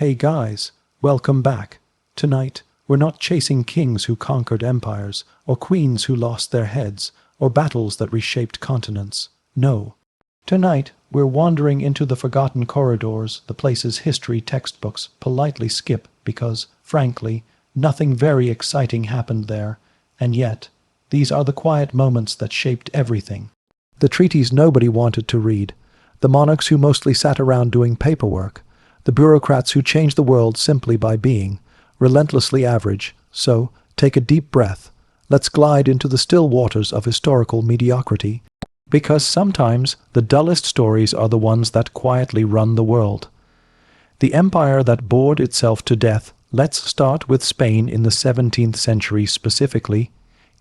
Hey guys, welcome back. Tonight, we're not chasing kings who conquered empires, or queens who lost their heads, or battles that reshaped continents. No. Tonight, we're wandering into the forgotten corridors, the places history textbooks politely skip because, frankly, nothing very exciting happened there, and yet, these are the quiet moments that shaped everything. The treaties nobody wanted to read, the monarchs who mostly sat around doing paperwork, the bureaucrats who changed the world simply by being relentlessly average. So, take a deep breath. Let's glide into the still waters of historical mediocrity. Because sometimes the dullest stories are the ones that quietly run the world. The empire that bored itself to death. Let's start with Spain in the 17th century, specifically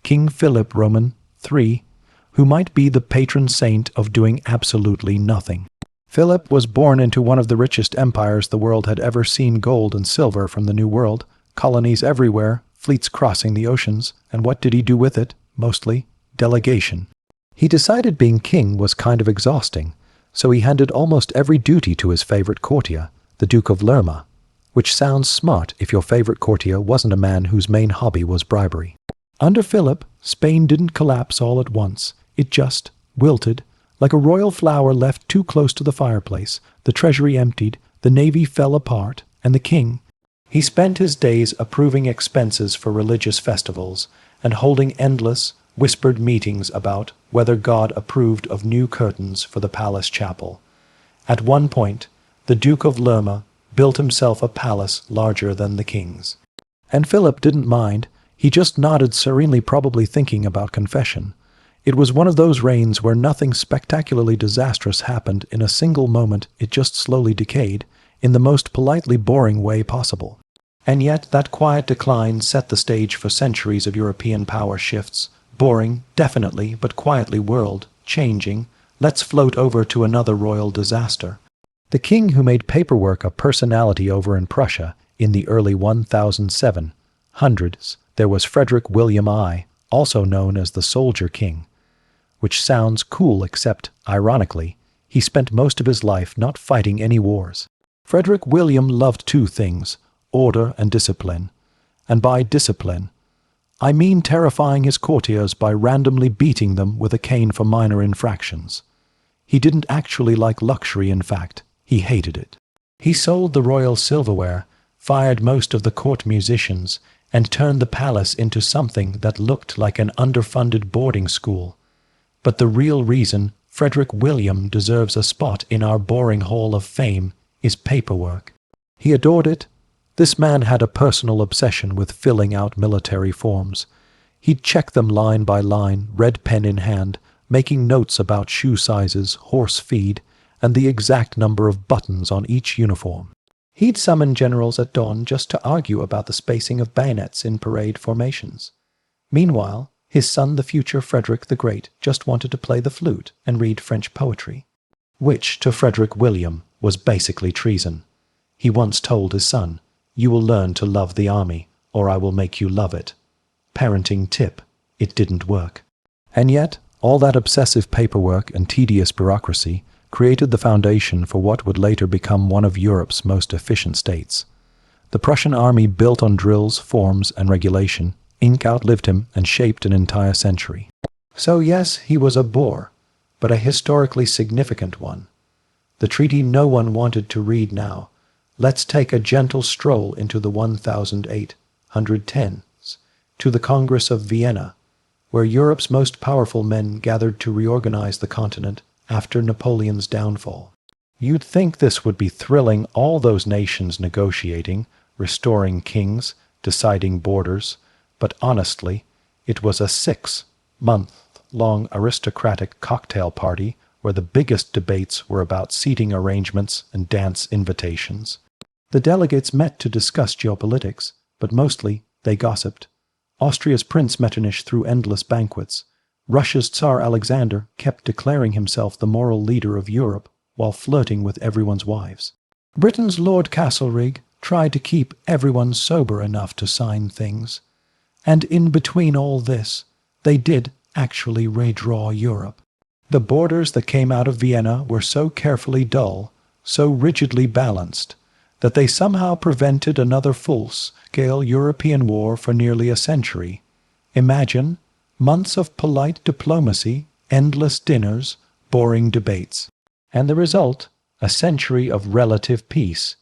King Philip Roman III, who might be the patron saint of doing absolutely nothing. Philip was born into one of the richest empires the world had ever seen. Gold and silver from the New World, colonies everywhere, fleets crossing the oceans, and what did he do with it? Mostly delegation. He decided being king was kind of exhausting, so he handed almost every duty to his favorite courtier, the Duke of Lerma, which sounds smart if your favorite courtier wasn't a man whose main hobby was bribery. Under Philip, Spain didn't collapse all at once. It just wilted, like a royal flower left too close to the fireplace. The treasury emptied, the navy fell apart, and the king, he spent his days approving expenses for religious festivals and holding endless, whispered meetings about whether God approved of new curtains for the palace chapel. At one point, the Duke of Lerma built himself a palace larger than the king's. And Philip didn't mind. He just nodded serenely, probably thinking about confession. It was one of those reigns where nothing spectacularly disastrous happened in a single moment. It just slowly decayed, in the most politely boring way possible. And yet that quiet decline set the stage for centuries of European power shifts. Boring, definitely, but quietly world-changing. Let's float over to another royal disaster. The king who made paperwork a personality over in Prussia in the early 1700s, there was Frederick William I, also known as the Soldier King. Which sounds cool, except, ironically, he spent most of his life not fighting any wars. Frederick William loved two things, order and discipline. And by discipline, I mean terrifying his courtiers by randomly beating them with a cane for minor infractions. He didn't actually like luxury, in fact, he hated it. He sold the royal silverware, fired most of the court musicians, and turned the palace into something that looked like an underfunded boarding school. But the real reason Frederick William deserves a spot in our boring hall of fame is paperwork. He adored it. This man had a personal obsession with filling out military forms. He'd check them line by line, red pen in hand, making notes about shoe sizes, horse feed, and the exact number of buttons on each uniform. He'd summon generals at dawn just to argue about the spacing of bayonets in parade formations. Meanwhile, his son, the future Frederick the Great, just wanted to play the flute and read French poetry, which, to Frederick William, was basically treason. He once told his son, "You will learn to love the army, or I will make you love it." Parenting tip: it didn't work. And yet, all that obsessive paperwork and tedious bureaucracy created the foundation for what would later become one of Europe's most efficient states. The Prussian army, built on drills, forms, and regulation, outlived him and shaped an entire century. So yes, he was a bore, but a historically significant one. The treaty no one wanted to read now. Let's take a gentle stroll into the 1810s, to the Congress of Vienna, where Europe's most powerful men gathered to reorganize the continent after Napoleon's downfall. You'd think this would be thrilling, all those nations negotiating, restoring kings, deciding borders, but honestly, it was a 6-month-long aristocratic cocktail party where the biggest debates were about seating arrangements and dance invitations. The delegates met to discuss geopolitics, but mostly they gossiped. Austria's Prince Metternich threw endless banquets. Russia's Tsar Alexander kept declaring himself the moral leader of Europe while flirting with everyone's wives. Britain's Lord Castlereagh tried to keep everyone sober enough to sign things. And in between all this, they did actually redraw Europe. The borders that came out of Vienna were so carefully dull, so rigidly balanced, that they somehow prevented another full-scale European war for nearly a century. Imagine months of polite diplomacy, endless dinners, boring debates. And the result, a century of relative peace.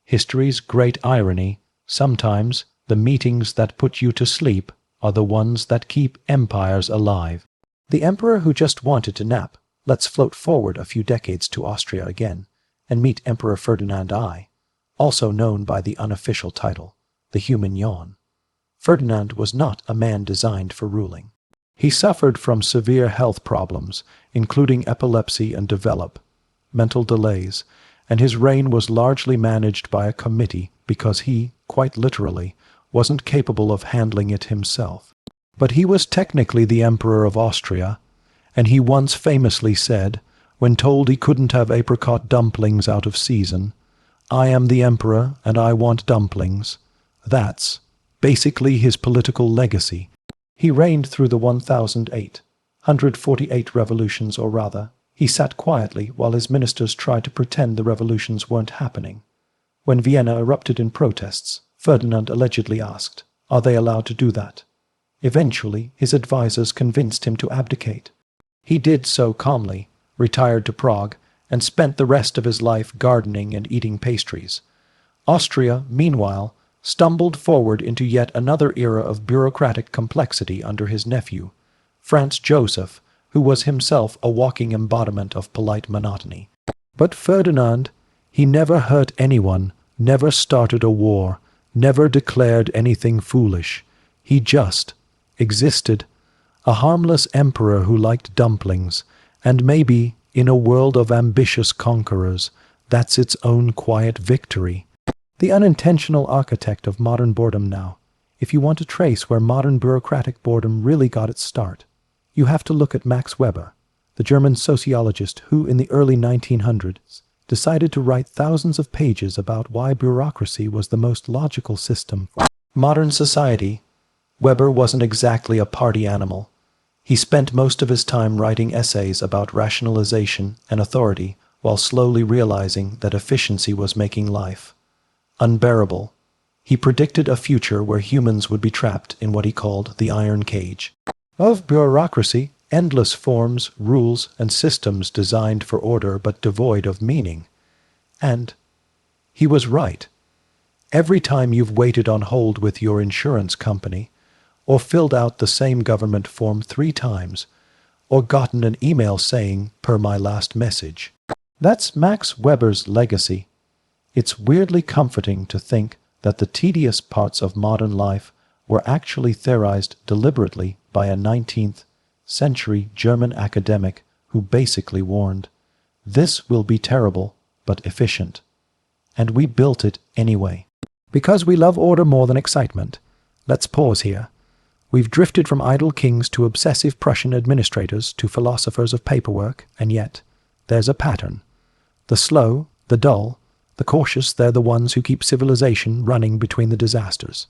History's great irony, sometimes the meetings that put you to sleep are the ones that keep empires alive. The emperor who just wanted to nap. Let's float forward a few decades to Austria again, and meet Emperor Ferdinand I, also known by the unofficial title, the human yawn. Ferdinand was not a man designed for ruling. He suffered from severe health problems, including epilepsy and developmental delays, and his reign was largely managed by a committee because he, quite literally, wasn't capable of handling it himself. But he was technically the Emperor of Austria, and he once famously said, when told he couldn't have apricot dumplings out of season, "I am the Emperor and I want dumplings." That's basically his political legacy. He reigned through the 1,848 revolutions, or rather, he sat quietly while his ministers tried to pretend the revolutions weren't happening. When Vienna erupted in protests, Ferdinand allegedly asked, "Are they allowed to do that?" Eventually, his advisors convinced him to abdicate. He did so calmly, retired to Prague, and spent the rest of his life gardening and eating pastries. Austria, meanwhile, stumbled forward into yet another era of bureaucratic complexity under his nephew, Franz Joseph, who was himself a walking embodiment of polite monotony. But Ferdinand, he never hurt anyone, never started a war, never declared anything foolish. He just existed, a harmless emperor who liked dumplings, and maybe, in a world of ambitious conquerors, that's its own quiet victory. The unintentional architect of modern boredom now. If you want to trace where modern bureaucratic boredom really got its start, you have to look at Max Weber, the German sociologist who, in the early 1900s, decided to write thousands of pages about why bureaucracy was the most logical system for modern society. Weber wasn't exactly a party animal. He spent most of his time writing essays about rationalization and authority while slowly realizing that efficiency was making life unbearable. He predicted a future where humans would be trapped in what he called the iron cage of bureaucracy, endless forms, rules, and systems designed for order but devoid of meaning. And he was right. Every time you've waited on hold with your insurance company, or filled out the same government form 3 times, or gotten an email saying, "per my last message." That's Max Weber's legacy. It's weirdly comforting to think that the tedious parts of modern life were actually theorized deliberately by a 19th century German academic who basically warned, "This will be terrible, but efficient." And we built it anyway. Because we love order more than excitement. Let's pause here. We've drifted from idle kings to obsessive Prussian administrators to philosophers of paperwork, and yet there's a pattern. The slow, the dull, the cautious, they're the ones who keep civilization running between the disasters.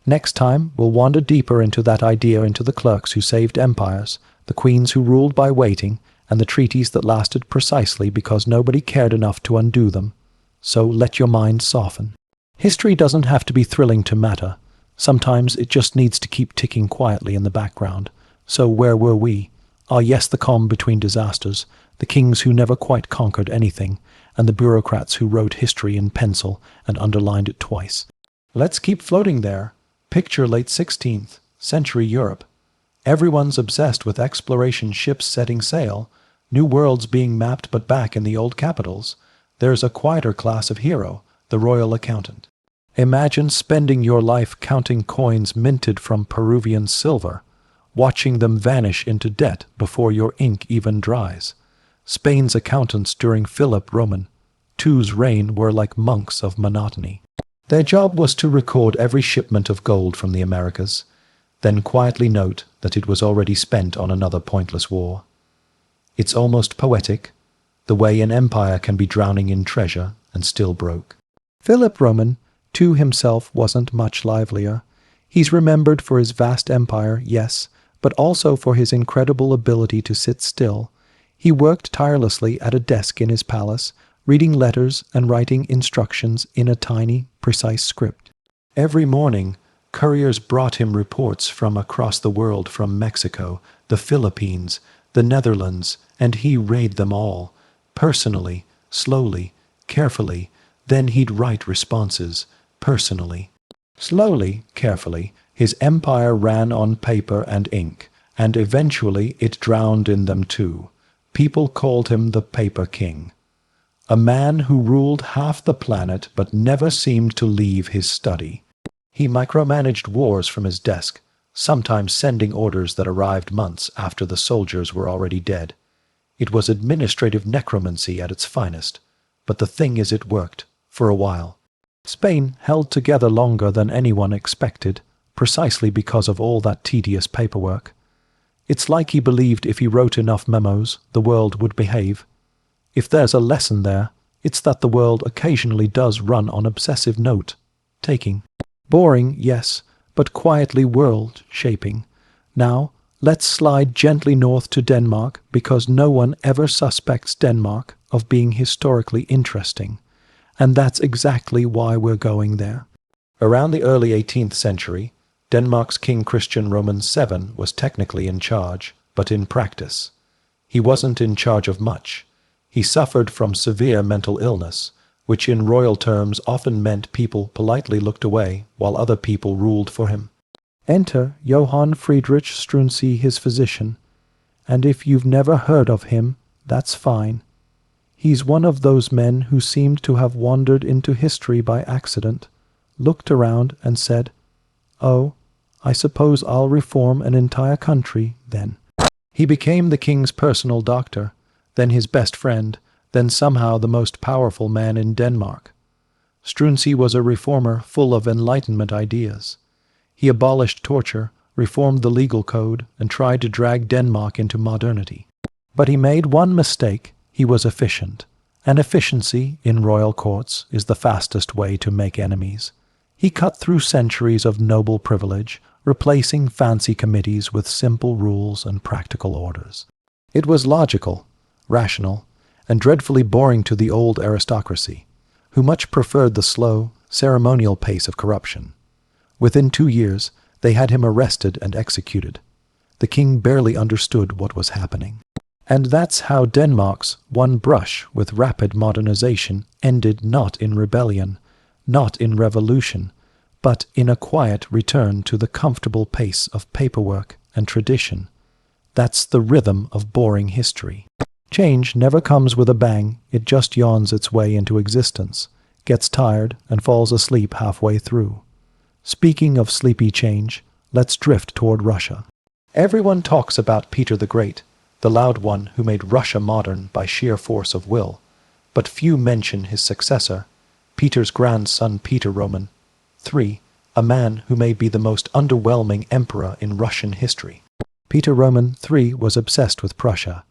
Next time, we'll wander deeper into that idea, into the clerks who saved empires, the queens who ruled by waiting, and the treaties that lasted precisely because nobody cared enough to undo them. So let your mind soften. History doesn't have to be thrilling to matter. Sometimes it just needs to keep ticking quietly in the background. So where were we? Ah, yes, the calm between disasters, the kings who never quite conquered anything, and the bureaucrats who wrote history in pencil and underlined it twice. Let's keep floating there. Picture late 16th century Europe. Everyone's obsessed with exploration ships setting sail, new worlds being mapped but back in the old capitals. There's a quieter class of hero, the royal accountant. Imagine spending your life counting coins minted from Peruvian silver, watching them vanish into debt before your ink even dries. Spain's accountants during Philip Roman II's reign were like monks of monotony. Their job was to record every shipment of gold from the Americas, then quietly note that it was already spent on another pointless war. It's almost poetic, the way an empire can be drowning in treasure and still broke. Philip Roman II himself wasn't much livelier. He's remembered for his vast empire, yes, but also for his incredible ability to sit still. He worked tirelessly at a desk in his palace, reading letters and writing instructions in a tiny, precise script. Every morning, couriers brought him reports from across the world, from Mexico, the Philippines, the Netherlands, and he read them all, personally, slowly, carefully. Then he'd write responses, personally. Slowly, carefully, his empire ran on paper and ink, and eventually it drowned in them too. People called him the Paper King. A man who ruled half the planet but never seemed to leave his study. He micromanaged wars from his desk, sometimes sending orders that arrived months after the soldiers were already dead. It was administrative necromancy at its finest, but the thing is, it worked, for a while. Spain held together longer than anyone expected, precisely because of all that tedious paperwork. It's like he believed if he wrote enough memos, the world would behave. If there's a lesson there, it's that the world occasionally does run on obsessive note-taking. Boring, yes, but quietly world-shaping. Now, let's slide gently north to Denmark, because no one ever suspects Denmark of being historically interesting. And that's exactly why we're going there. Around the early 18th century, Denmark's King Christian Roman VII was technically in charge, but in practice, he wasn't in charge of much. He suffered from severe mental illness, which in royal terms often meant people politely looked away while other people ruled for him. Enter Johann Friedrich Struensee, his physician, and if you've never heard of him, that's fine. He's one of those men who seemed to have wandered into history by accident, looked around and said, "Oh, I suppose I'll reform an entire country, then." He became the king's personal doctor, then his best friend, then somehow the most powerful man in Denmark. Struensee was a reformer full of Enlightenment ideas. He abolished torture, reformed the legal code, and tried to drag Denmark into modernity. But he made one mistake. He was efficient, and efficiency in royal courts is the fastest way to make enemies. He cut through centuries of noble privilege, replacing fancy committees with simple rules and practical orders. It was logical, rational, and dreadfully boring to the old aristocracy, who much preferred the slow, ceremonial pace of corruption. Within 2 years, they had him arrested and executed. The king barely understood what was happening. And that's how Denmark's one brush with rapid modernization ended, not in rebellion, not in revolution, but in a quiet return to the comfortable pace of paperwork and tradition. That's the rhythm of boring history. Change never comes with a bang, it just yawns its way into existence, gets tired, and falls asleep halfway through. Speaking of sleepy change, let's drift toward Russia. Everyone talks about Peter the Great, the loud one who made Russia modern by sheer force of will, but few mention his successor, Peter's grandson Peter Roman III, a man who may be the most underwhelming emperor in Russian history. Peter Roman III was obsessed with Prussia.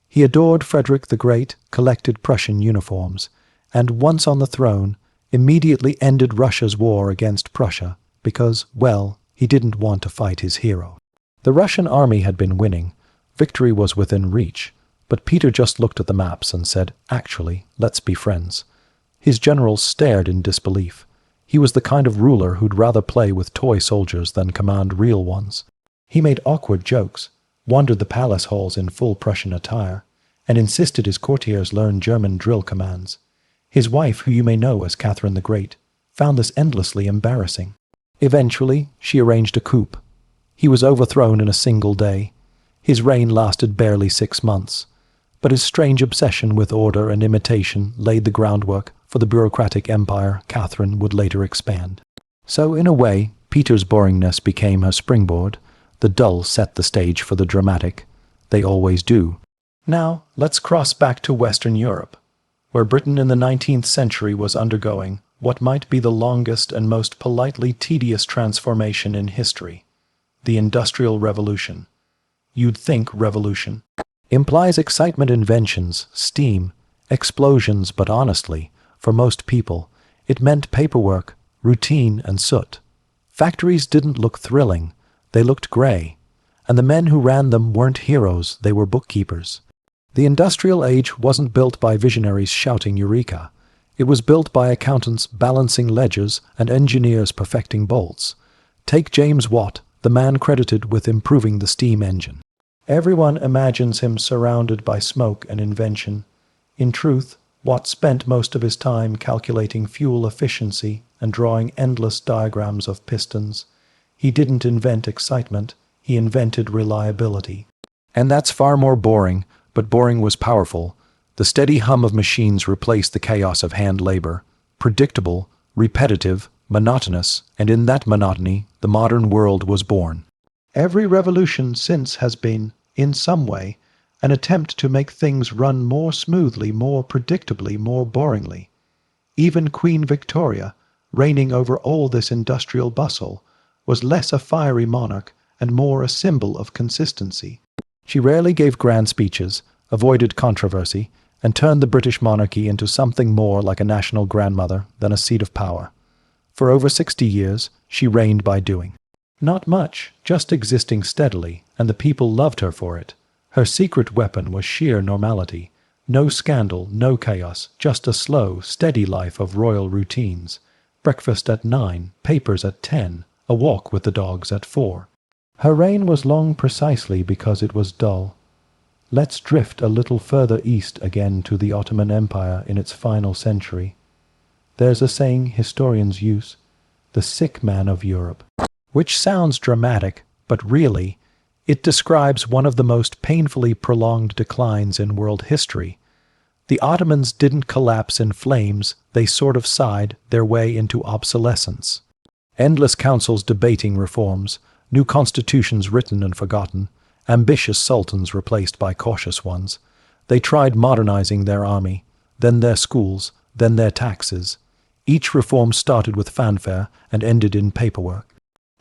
He adored Frederick the Great, collected Prussian uniforms, and once on the throne, immediately ended Russia's war against Prussia because, well, he didn't want to fight his hero. The Russian army had been winning. Victory was within reach, but Peter just looked at the maps and said, "Actually, let's be friends." His generals stared in disbelief. He was the kind of ruler who'd rather play with toy soldiers than command real ones. He made awkward jokes, wandered the palace halls in full Prussian attire, and insisted his courtiers learn German drill commands. His wife, who you may know as Catherine the Great, found this endlessly embarrassing. Eventually, she arranged a coup. He was overthrown in a single day. His reign lasted barely 6 months, but his strange obsession with order and imitation laid the groundwork for the bureaucratic empire Catherine would later expand. So, in a way, Peter's boringness became her springboard. The dull set the stage for the dramatic. They always do. Now, let's cross back to Western Europe, where Britain in the 19th century was undergoing what might be the longest and most politely tedious transformation in history, the Industrial Revolution. You'd think revolution implies excitement, inventions, steam, explosions, but honestly, for most people, it meant paperwork, routine, and soot. Factories didn't look thrilling, they looked gray, and the men who ran them weren't heroes, they were bookkeepers. The industrial age wasn't built by visionaries shouting Eureka. It was built by accountants balancing ledgers and engineers perfecting bolts. Take James Watt, the man credited with improving the steam engine. Everyone imagines him surrounded by smoke and invention. In truth, Watt spent most of his time calculating fuel efficiency and drawing endless diagrams of pistons. He didn't invent excitement, he invented reliability. And that's far more boring, but boring was powerful. The steady hum of machines replaced the chaos of hand labor. Predictable, repetitive, monotonous, and in that monotony, the modern world was born. Every revolution since has been, in some way, an attempt to make things run more smoothly, more predictably, more boringly. Even Queen Victoria, reigning over all this industrial bustle, was less a fiery monarch and more a symbol of consistency. She rarely gave grand speeches, avoided controversy, and turned the British monarchy into something more like a national grandmother than a seat of power. For over 60 years, she reigned by doing. Not much, just existing steadily, and the people loved her for it. Her secret weapon was sheer normality. No scandal, no chaos, just a slow, steady life of royal routines. Breakfast at 9, papers at 10, a walk with the dogs at 4. Her reign was long precisely because it was dull. Let's drift a little further east again to the Ottoman Empire in its final century. There's a saying historians use, the sick man of Europe, which sounds dramatic, but really, it describes one of the most painfully prolonged declines in world history. The Ottomans didn't collapse in flames, they sort of sighed their way into obsolescence. Endless councils debating reforms, new constitutions written and forgotten, ambitious sultans replaced by cautious ones. They tried modernizing their army, then their schools, then their taxes. Each reform started with fanfare and ended in paperwork.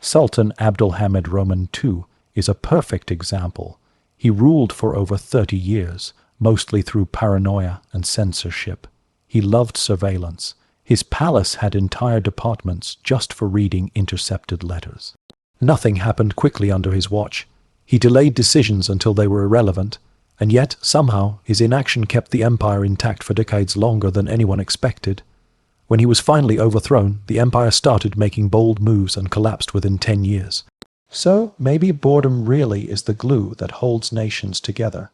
Sultan Abdulhamid Roman II is a perfect example. He ruled for over 30 years, mostly through paranoia and censorship. He loved surveillance. His palace had entire departments just for reading intercepted letters. Nothing happened quickly under his watch. He delayed decisions until they were irrelevant, and yet, somehow, his inaction kept the empire intact for decades longer than anyone expected. When he was finally overthrown, the empire started making bold moves and collapsed within 10 years. So, maybe boredom really is the glue that holds nations together.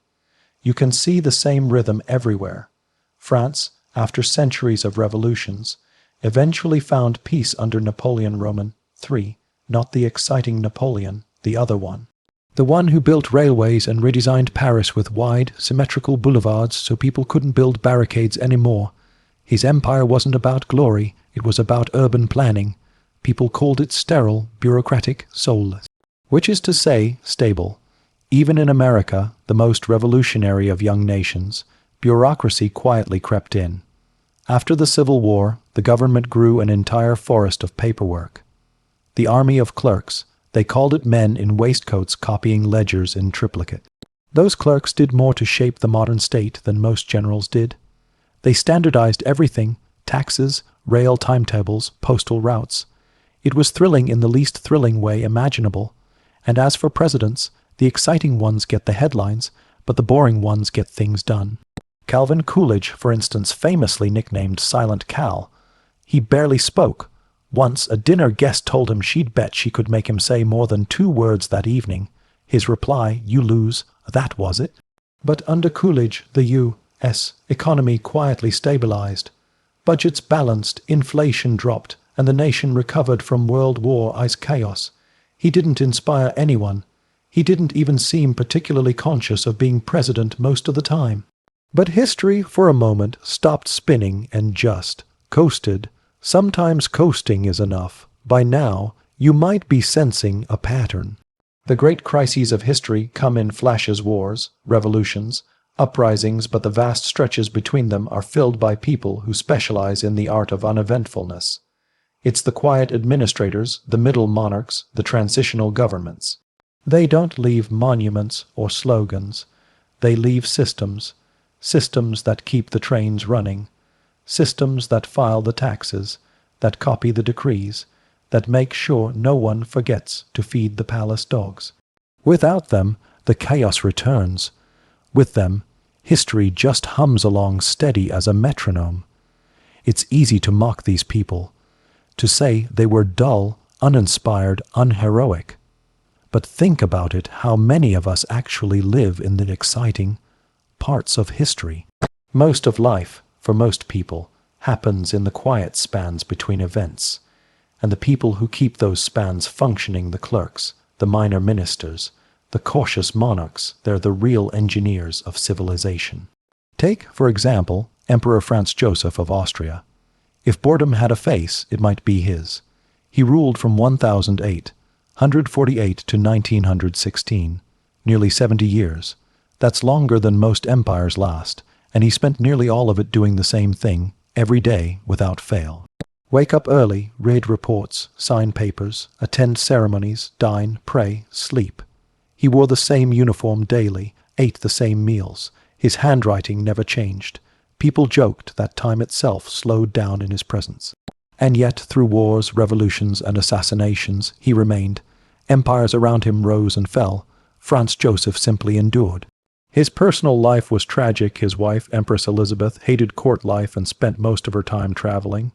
You can see the same rhythm everywhere. France, after centuries of revolutions, eventually found peace under Napoleon Roman III, not the exciting Napoleon, the other one. The one who built railways and redesigned Paris with wide, symmetrical boulevards so people couldn't build barricades anymore. His empire wasn't about glory, it was about urban planning. People called it sterile, bureaucratic, soulless. Which is to say, stable. Even in America, the most revolutionary of young nations, bureaucracy quietly crept in. After the Civil War, the government grew an entire forest of paperwork. The army of clerks, they called it men in waistcoats copying ledgers in triplicate. Those clerks did more to shape the modern state than most generals did. They standardized everything, taxes, rail timetables, postal routes. It was thrilling in the least thrilling way imaginable. And as for presidents, the exciting ones get the headlines, but the boring ones get things done. Calvin Coolidge, for instance, famously nicknamed Silent Cal. He barely spoke. Once, a dinner guest told him she'd bet she could make him say more than 2 words that evening. His reply, "You lose, that was it." But under Coolidge, the U.S. economy quietly stabilized. Budgets balanced, inflation dropped, and the nation recovered from World War-ice chaos. He didn't inspire anyone. He didn't even seem particularly conscious of being president most of the time. But history, for a moment, stopped spinning and just coasted. Sometimes coasting is enough. By now, you might be sensing a pattern. The great crises of history come in flashes: wars, revolutions, uprisings, but the vast stretches between them are filled by people who specialize in the art of uneventfulness. It's the quiet administrators, the middle monarchs, the transitional governments. They don't leave monuments or slogans. They leave systems. Systems that keep the trains running. Systems that file the taxes, that copy the decrees, that make sure no one forgets to feed the palace dogs. Without them, the chaos returns. With them, History just hums along steady as a metronome. It's easy to mock these people, to say they were dull, uninspired, unheroic. But think about it, how many of us actually live in the exciting parts of history. Most of life, for most people, happens in the quiet spans between events, and the people who keep those spans functioning, the clerks, the minor ministers, the cautious monarchs, they're the real engineers of civilization. Take, for example, Emperor Franz Joseph of Austria. If boredom had a face, it might be his. He ruled from 148 to 1916, nearly 70 years. That's longer than most empires last, and he spent nearly all of it doing the same thing, every day, without fail. Wake up early, read reports, sign papers, attend ceremonies, dine, pray, sleep. He wore the same uniform daily, ate the same meals. His handwriting never changed. People joked that time itself slowed down in his presence. And yet, through wars, revolutions, and assassinations, he remained. Empires around him rose and fell. Franz Joseph simply endured. His personal life was tragic. His wife, Empress Elizabeth, hated court life and spent most of her time traveling.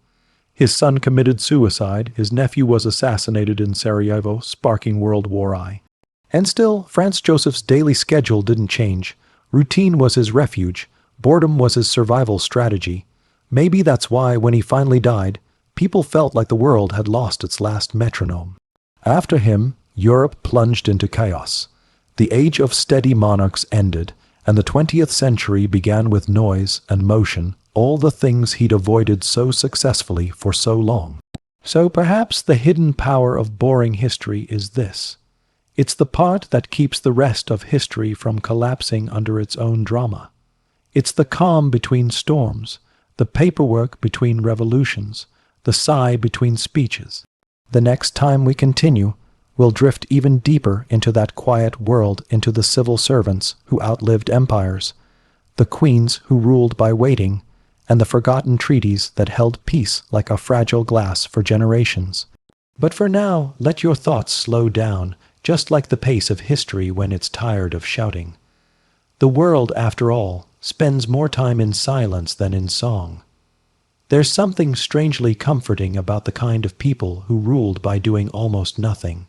His son committed suicide. His nephew was assassinated in Sarajevo, sparking World War I. And still, Franz Joseph's daily schedule didn't change. Routine was his refuge. Boredom was his survival strategy. Maybe that's why, when he finally died, people felt like the world had lost its last metronome. After him, Europe plunged into chaos. The age of steady monarchs ended, and the 20th century began with noise and motion, all the things he'd avoided so successfully for so long. So perhaps the hidden power of boring history is this. It's the part that keeps the rest of history from collapsing under its own drama. It's the calm between storms, the paperwork between revolutions, the sigh between speeches. The next time we continue, we'll drift even deeper into that quiet world, into the civil servants who outlived empires, the queens who ruled by waiting, and the forgotten treaties that held peace like a fragile glass for generations. But for now, let your thoughts slow down, just like the pace of history when it's tired of shouting. The world, after all, spends more time in silence than in song. There's something strangely comforting about the kind of people who ruled by doing almost nothing.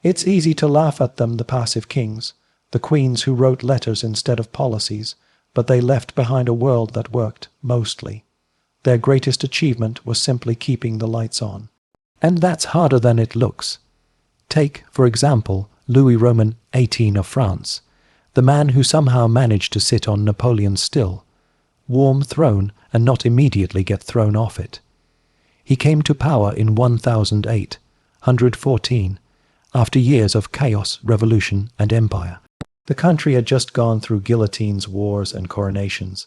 It's easy to laugh at them, the passive kings, the queens who wrote letters instead of policies, but they left behind a world that worked, mostly. Their greatest achievement was simply keeping the lights on. And that's harder than it looks. Take, for example, Louis Roman XVIII of France, the man who somehow managed to sit on Napoleon's still, warm throne and not immediately get thrown off it. He came to power in 114, after years of chaos, revolution, and empire. The country had just gone through guillotines, wars, and coronations.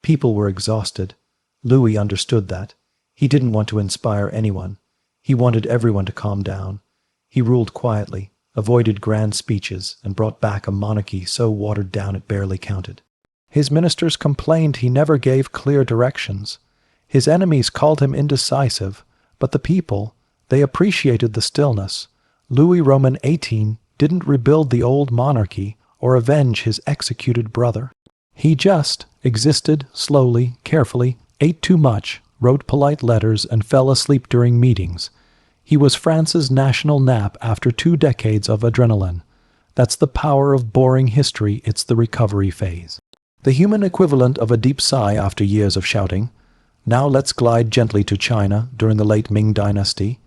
People were exhausted. Louis understood that. He didn't want to inspire anyone. He wanted everyone to calm down. He ruled quietly, avoided grand speeches, and brought back a monarchy so watered down it barely counted. His ministers complained he never gave clear directions. His enemies called him indecisive, but the people, they appreciated the stillness. Louis Roman XVIII didn't rebuild the old monarchy or avenge his executed brother. He just existed slowly, carefully, ate too much, wrote polite letters, and fell asleep during meetings. He was France's national nap after 2 decades of adrenaline. That's the power of boring history. It's the recovery phase. The human equivalent of a deep sigh after years of shouting. Now let's glide gently to China during the late Ming Dynasty.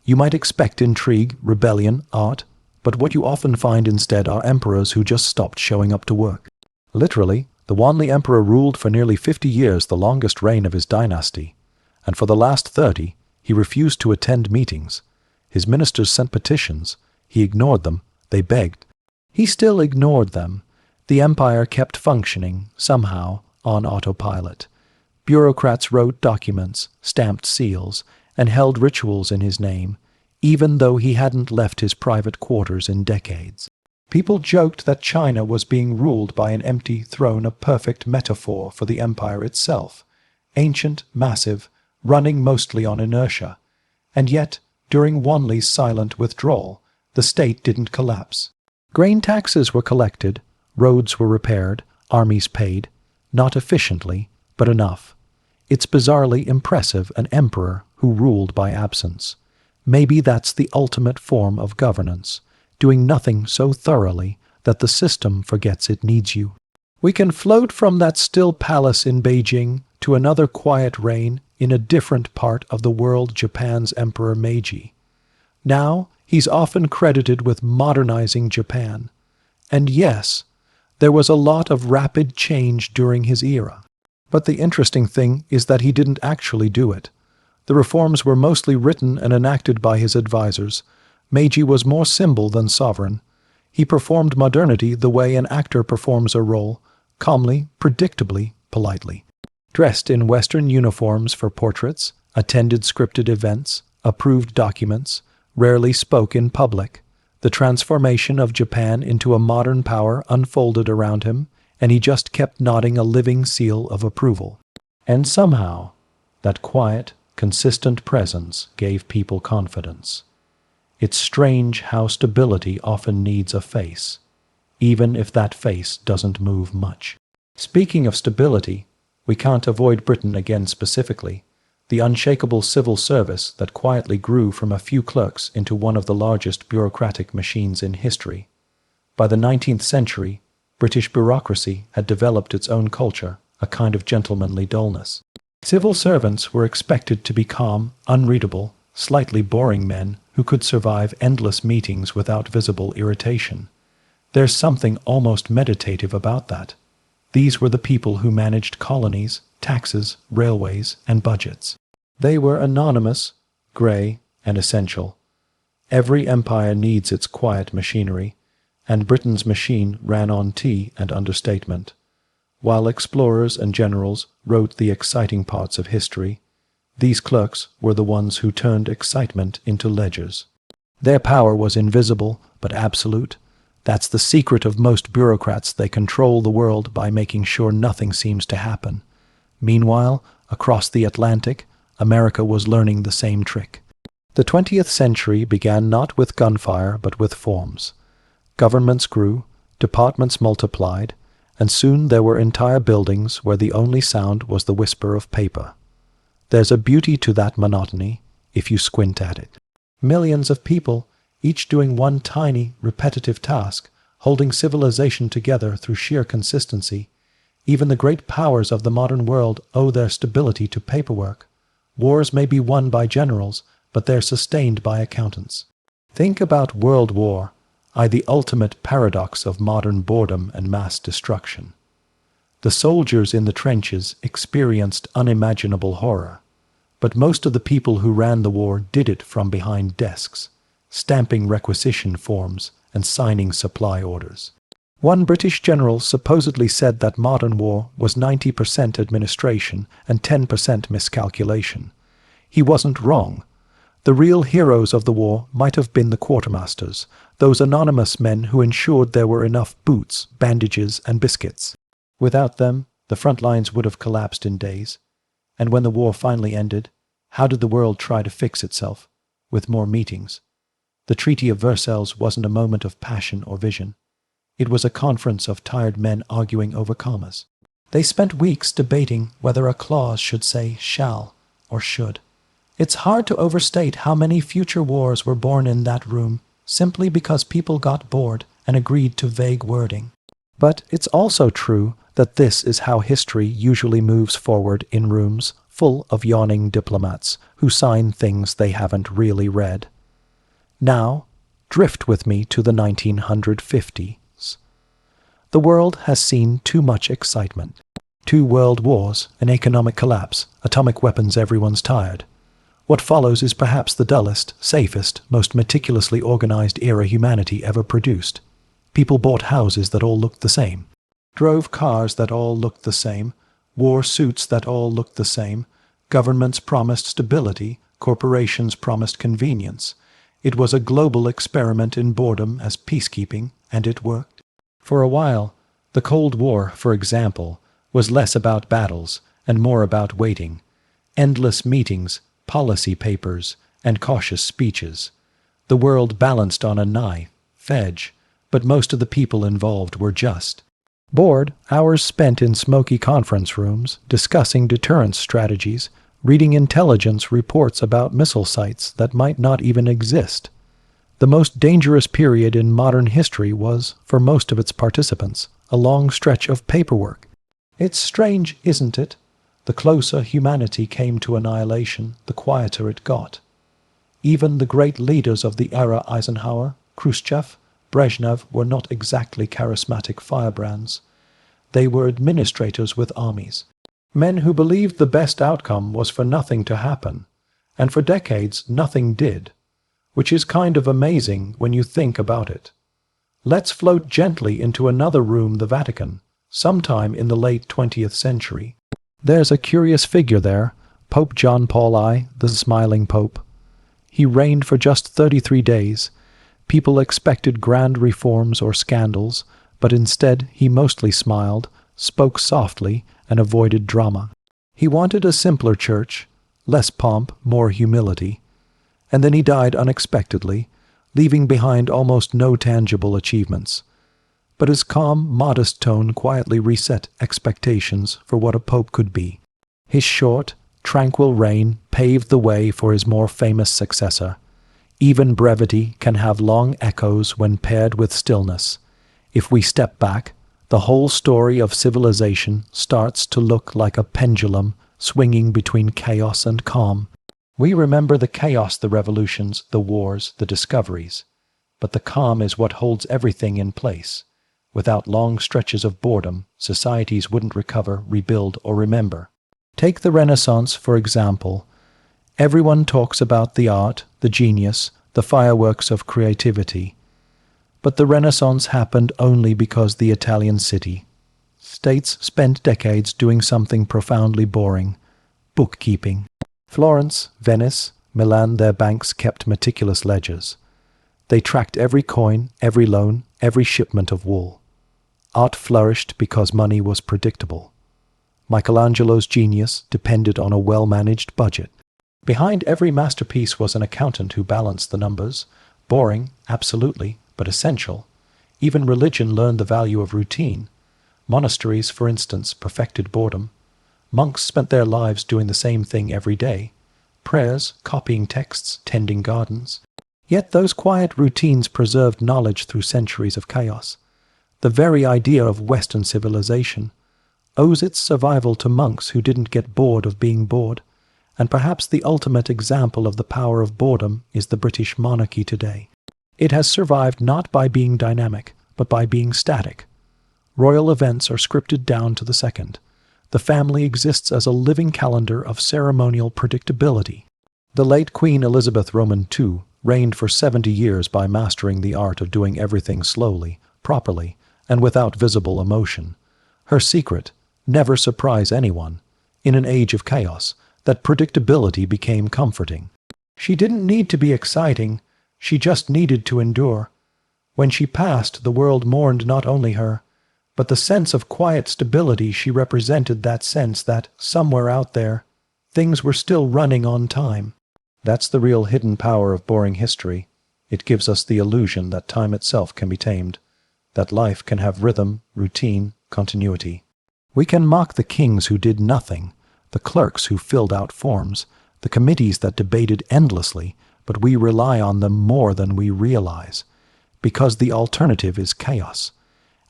You might expect intrigue, rebellion, art, but what you often find instead are emperors who just stopped showing up to work. Literally, the Wanli Emperor ruled for nearly 50 years, the longest reign of his dynasty, and for the last 30, he refused to attend meetings. His ministers sent petitions. He ignored them. They begged. He still ignored them. The empire kept functioning, somehow, on autopilot. Bureaucrats wrote documents, stamped seals, and held rituals in his name, even though he hadn't left his private quarters in decades. People joked that China was being ruled by an empty throne, a perfect metaphor for the empire itself. Ancient, massive, running mostly on inertia. And yet, during Wanli's silent withdrawal, the state didn't collapse. Grain taxes were collected, roads were repaired, armies paid. not efficiently, but enough. It's bizarrely impressive, an emperor who ruled by absence. Maybe that's the ultimate form of governance, doing nothing so thoroughly that the system forgets it needs you. We can float from that still palace in Beijing to another quiet reign in a different part of the world, Japan's Emperor Meiji. Now, he's often credited with modernizing Japan. And yes, there was a lot of rapid change during his era. But the interesting thing is that he didn't actually do it. The reforms were mostly written and enacted by his advisors. Meiji was more symbol than sovereign. He performed modernity the way an actor performs a role, calmly, predictably, politely. Dressed in Western uniforms for portraits, attended scripted events, approved documents, rarely spoke in public. The transformation of Japan into a modern power unfolded around him, and he just kept nodding a living seal of approval. And somehow, that quiet, consistent presence gave people confidence. It's strange how stability often needs a face, even if that face doesn't move much. Speaking of stability, we can't avoid Britain again specifically, the unshakable civil service that quietly grew from a few clerks into one of the largest bureaucratic machines in history. By the 19th century, British bureaucracy had developed its own culture, a kind of gentlemanly dullness. Civil servants were expected to be calm, unreadable, slightly boring men who could survive endless meetings without visible irritation. There's something almost meditative about that. These were the people who managed colonies, taxes, railways, and budgets. They were anonymous, gray, and essential. Every empire needs its quiet machinery, and Britain's machine ran on tea and understatement. While explorers and generals wrote the exciting parts of history, these clerks were the ones who turned excitement into ledgers. Their power was invisible but absolute. That's the secret of most bureaucrats. They control the world by making sure nothing seems to happen. Meanwhile, across the Atlantic, America was learning the same trick. The 20th century began not with gunfire but with forms. Governments grew, departments multiplied, and soon there were entire buildings where the only sound was the whisper of paper. There's a beauty to that monotony, if you squint at it. Millions of people, each doing one tiny, repetitive task, holding civilization together through sheer consistency. Even the great powers of the modern world owe their stability to paperwork. Wars may be won by generals, but they're sustained by accountants. Think about World War I, the ultimate paradox of modern boredom and mass destruction. The soldiers in the trenches experienced unimaginable horror, but most of the people who ran the war did it from behind desks, stamping requisition forms and signing supply orders. One British general supposedly said that modern war was 90% administration and 10% miscalculation. He wasn't wrong. The real heroes of the war might have been the quartermasters, those anonymous men who ensured there were enough boots, bandages, and biscuits. Without them, the front lines would have collapsed in days. And when the war finally ended, how did the world try to fix itself? With more meetings. The Treaty of Versailles wasn't a moment of passion or vision. It was a conference of tired men arguing over commas. They spent weeks debating whether a clause should say shall or should. It's hard to overstate how many future wars were born in that room simply because people got bored and agreed to vague wording. But it's also true that this is how history usually moves forward in rooms full of yawning diplomats who sign things they haven't really read. Now, drift with me to the 1950s. The world has seen too much excitement. 2 world wars, an economic collapse, atomic weapons, everyone's tired. What follows is perhaps the dullest, safest, most meticulously organized era humanity ever produced. People bought houses that all looked the same, drove cars that all looked the same, wore suits that all looked the same. Governments promised stability, corporations promised convenience. It was a global experiment in boredom as peacekeeping, and it worked. For a while, the Cold War, for example, was less about battles and more about waiting. Endless meetings, policy papers, and cautious speeches. The world balanced on a knife edge, but most of the people involved were just. Bored, hours spent in smoky conference rooms, discussing deterrence strategies, reading intelligence reports about missile sites that might not even exist. The most dangerous period in modern history was, for most of its participants, a long stretch of paperwork. It's strange, isn't it? The closer humanity came to annihilation, the quieter it got. Even the great leaders of the era, Eisenhower, Khrushchev, Brezhnev, were not exactly charismatic firebrands. They were administrators with armies, men who believed the best outcome was for nothing to happen, and for decades nothing did, which is kind of amazing when you think about it. Let's float gently into another room, the Vatican, sometime in the late 20th century. There's a curious figure there, Pope John Paul I, the smiling Pope. He reigned for just 33 days. People expected grand reforms or scandals, but instead he mostly smiled, spoke softly, and avoided drama. He wanted a simpler church, less pomp, more humility. And then he died unexpectedly, leaving behind almost no tangible achievements. But his calm, modest tone quietly reset expectations for what a pope could be. His short, tranquil reign paved the way for his more famous successor. Even brevity can have long echoes when paired with stillness. If we step back, the whole story of civilization starts to look like a pendulum swinging between chaos and calm. We remember the chaos, the revolutions, the wars, the discoveries. But the calm is what holds everything in place. Without long stretches of boredom, societies wouldn't recover, rebuild, or remember. Take the Renaissance, for example. Everyone talks about the art, the genius, the fireworks of creativity. But the Renaissance happened only because the Italian city-states spent decades doing something profoundly boring: bookkeeping. Florence, Venice, Milan, their banks kept meticulous ledgers. They tracked every coin, every loan, every shipment of wool. Art flourished because money was predictable. Michelangelo's genius depended on a well-managed budget. Behind every masterpiece was an accountant who balanced the numbers. Boring, absolutely, but essential. Even religion learned the value of routine. Monasteries, for instance, perfected boredom. Monks spent their lives doing the same thing every day. Prayers, copying texts, tending gardens. Yet those quiet routines preserved knowledge through centuries of chaos. The very idea of Western civilization owes its survival to monks who didn't get bored of being bored. And perhaps the ultimate example of the power of boredom is the British monarchy today. It has survived not by being dynamic, but by being static. Royal events are scripted down to the second. The family exists as a living calendar of ceremonial predictability. The late Queen Elizabeth Roman II reigned for 70 years by mastering the art of doing everything slowly, properly, and without visible emotion. Her secret: never surprise anyone. In an age of chaos, that predictability became comforting. She didn't need to be exciting, she just needed to endure. When she passed, the world mourned not only her, but the sense of quiet stability she represented, that sense that, somewhere out there, things were still running on time. That's the real hidden power of boring history. It gives us the illusion that time itself can be tamed, that life can have rhythm, routine, continuity. We can mock the kings who did nothing, the clerks who filled out forms, the committees that debated endlessly, but we rely on them more than we realize, because the alternative is chaos.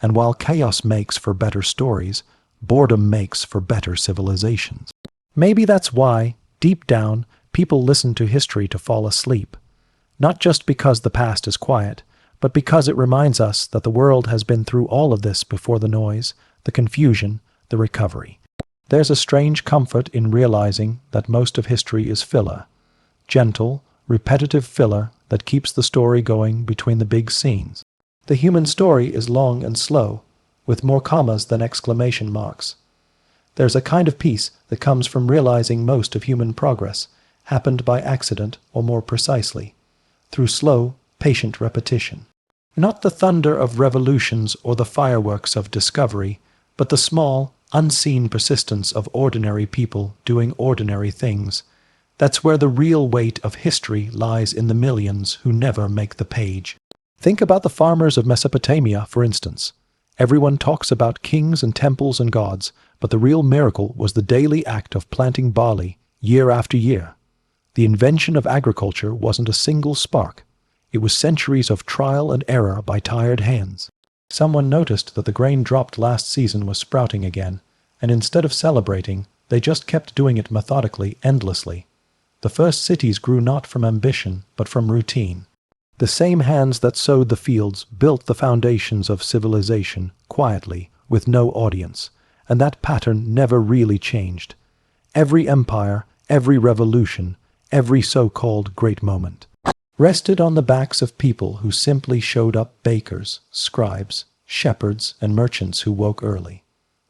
And while chaos makes for better stories, boredom makes for better civilizations. Maybe that's why, deep down, people listen to history to fall asleep. Not just because the past is quiet, but because it reminds us that the world has been through all of this before: the noise, the confusion, the recovery. There's a strange comfort in realizing that most of history is filler. Gentle, repetitive filler that keeps the story going between the big scenes. The human story is long and slow, with more commas than exclamation marks. There's a kind of peace that comes from realizing most of human progress happened by accident, or more precisely, through slow, patient repetition. Not the thunder of revolutions or the fireworks of discovery, but the small, unseen persistence of ordinary people doing ordinary things. That's where the real weight of history lies, in the millions who never make the page. Think about the farmers of Mesopotamia, for instance. Everyone talks about kings and temples and gods, but the real miracle was the daily act of planting barley, year after year. The invention of agriculture wasn't a single spark. It was centuries of trial and error by tired hands. Someone noticed that the grain dropped last season was sprouting again, and instead of celebrating, they just kept doing it methodically, endlessly. The first cities grew not from ambition, but from routine. The same hands that sowed the fields built the foundations of civilization, quietly, with no audience, and that pattern never really changed. Every empire, every revolution, every so-called great moment rested on the backs of people who simply showed up: bakers, scribes, shepherds, and merchants who woke early,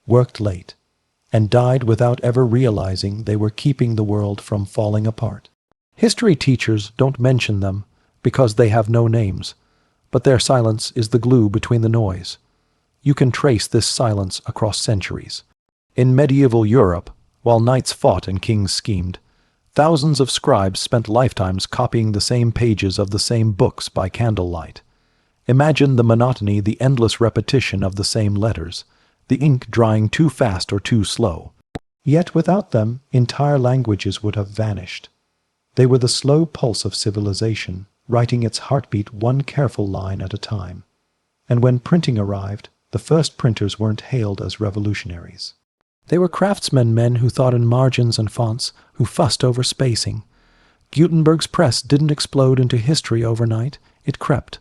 worked late, and died without ever realizing they were keeping the world from falling apart. History teachers don't mention them because they have no names, but their silence is the glue between the noise. You can trace this silence across centuries. In medieval Europe, while knights fought and kings schemed, thousands of scribes spent lifetimes copying the same pages of the same books by candlelight. Imagine the monotony, the endless repetition of the same letters, the ink drying too fast or too slow. Yet without them, entire languages would have vanished. They were the slow pulse of civilization, writing its heartbeat one careful line at a time. And when printing arrived, the first printers weren't hailed as revolutionaries. They were craftsmen, men who thought in margins and fonts, who fussed over spacing. Gutenberg's press didn't explode into history overnight. It crept,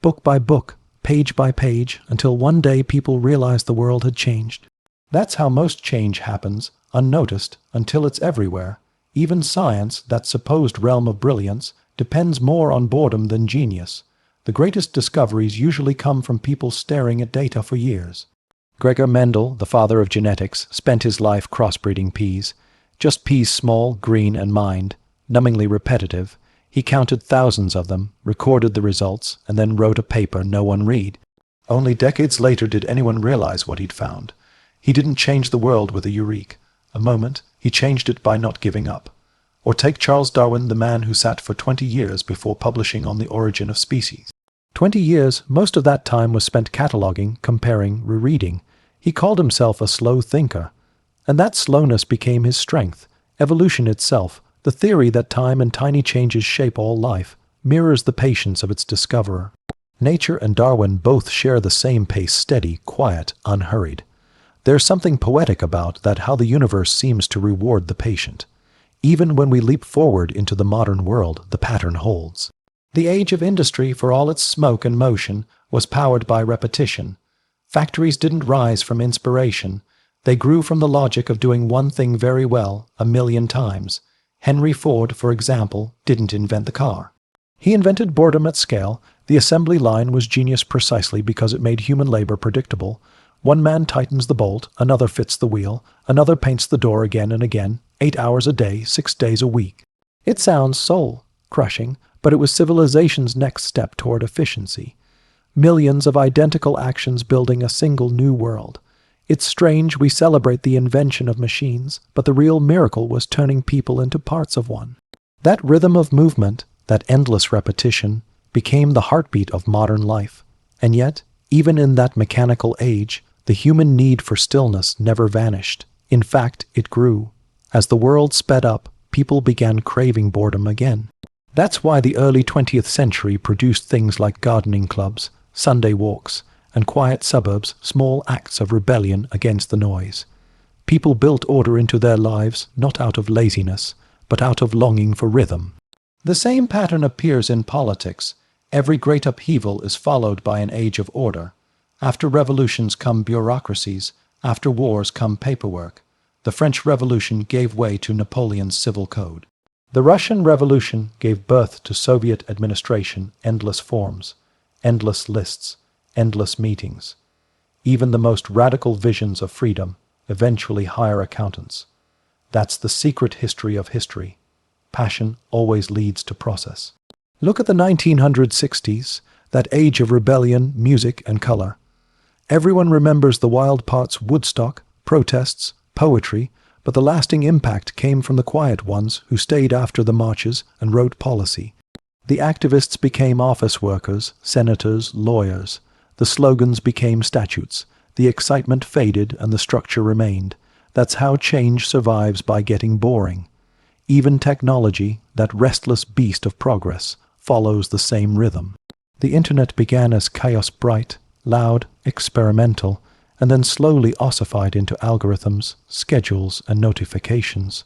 book by book, page by page, until one day people realized the world had changed. That's how most change happens, unnoticed, until it's everywhere. Even science, that supposed realm of brilliance, depends more on boredom than genius. The greatest discoveries usually come from people staring at data for years. Gregor Mendel, the father of genetics, spent his life crossbreeding peas. Just peas, small, green, and mined, numbingly repetitive. He counted thousands of them, recorded the results, and then wrote a paper no one read. Only decades later did anyone realize what he'd found. He didn't change the world with a eureka, a moment. He changed it by not giving up. Or take Charles Darwin, the man who sat for 20 years before publishing On the Origin of Species. 20 years, most of that time was spent cataloging, comparing, rereading. He called himself a slow thinker. And that slowness became his strength. Evolution itself, the theory that time and tiny changes shape all life, mirrors the patience of its discoverer. Nature and Darwin both share the same pace: steady, quiet, unhurried. There's something poetic about that, how the universe seems to reward the patient. Even when we leap forward into the modern world, the pattern holds. The age of industry, for all its smoke and motion, was powered by repetition. Factories didn't rise from inspiration. They grew from the logic of doing one thing very well 1,000,000 times. Henry Ford, for example, didn't invent the car. He invented boredom at scale. The assembly line was genius precisely because it made human labor predictable. One man tightens the bolt, another fits the wheel, another paints the door again and again, 8 hours a day, 6 days a week. It sounds soul-crushing, but it was civilization's next step toward efficiency. Millions of identical actions building a single new world. It's strange we celebrate the invention of machines, but the real miracle was turning people into parts of one. That rhythm of movement, that endless repetition, became the heartbeat of modern life. And yet, even in that mechanical age, the human need for stillness never vanished. In fact, it grew. As the world sped up, people began craving boredom again. That's why the early 20th century produced things like gardening clubs, Sunday walks, and quiet suburbs, small acts of rebellion against the noise. People built order into their lives, not out of laziness, but out of longing for rhythm. The same pattern appears in politics. Every great upheaval is followed by an age of order. After revolutions come bureaucracies, after wars come paperwork. The French Revolution gave way to Napoleon's civil code. The Russian Revolution gave birth to Soviet administration, endless forms, endless lists, endless meetings. Even the most radical visions of freedom eventually hire accountants. That's the secret history of history. Passion always leads to process. Look at the 1960s, that age of rebellion, music, and color. Everyone remembers the wild parts: Woodstock, protests, poetry, but the lasting impact came from the quiet ones who stayed after the marches and wrote policy. The activists became office workers, senators, lawyers. The slogans became statutes. The excitement faded and the structure remained. That's how change survives, by getting boring. Even technology, that restless beast of progress, follows the same rhythm. The internet began as chaos, bright, loud, experimental, and then slowly ossified into algorithms, schedules, and notifications.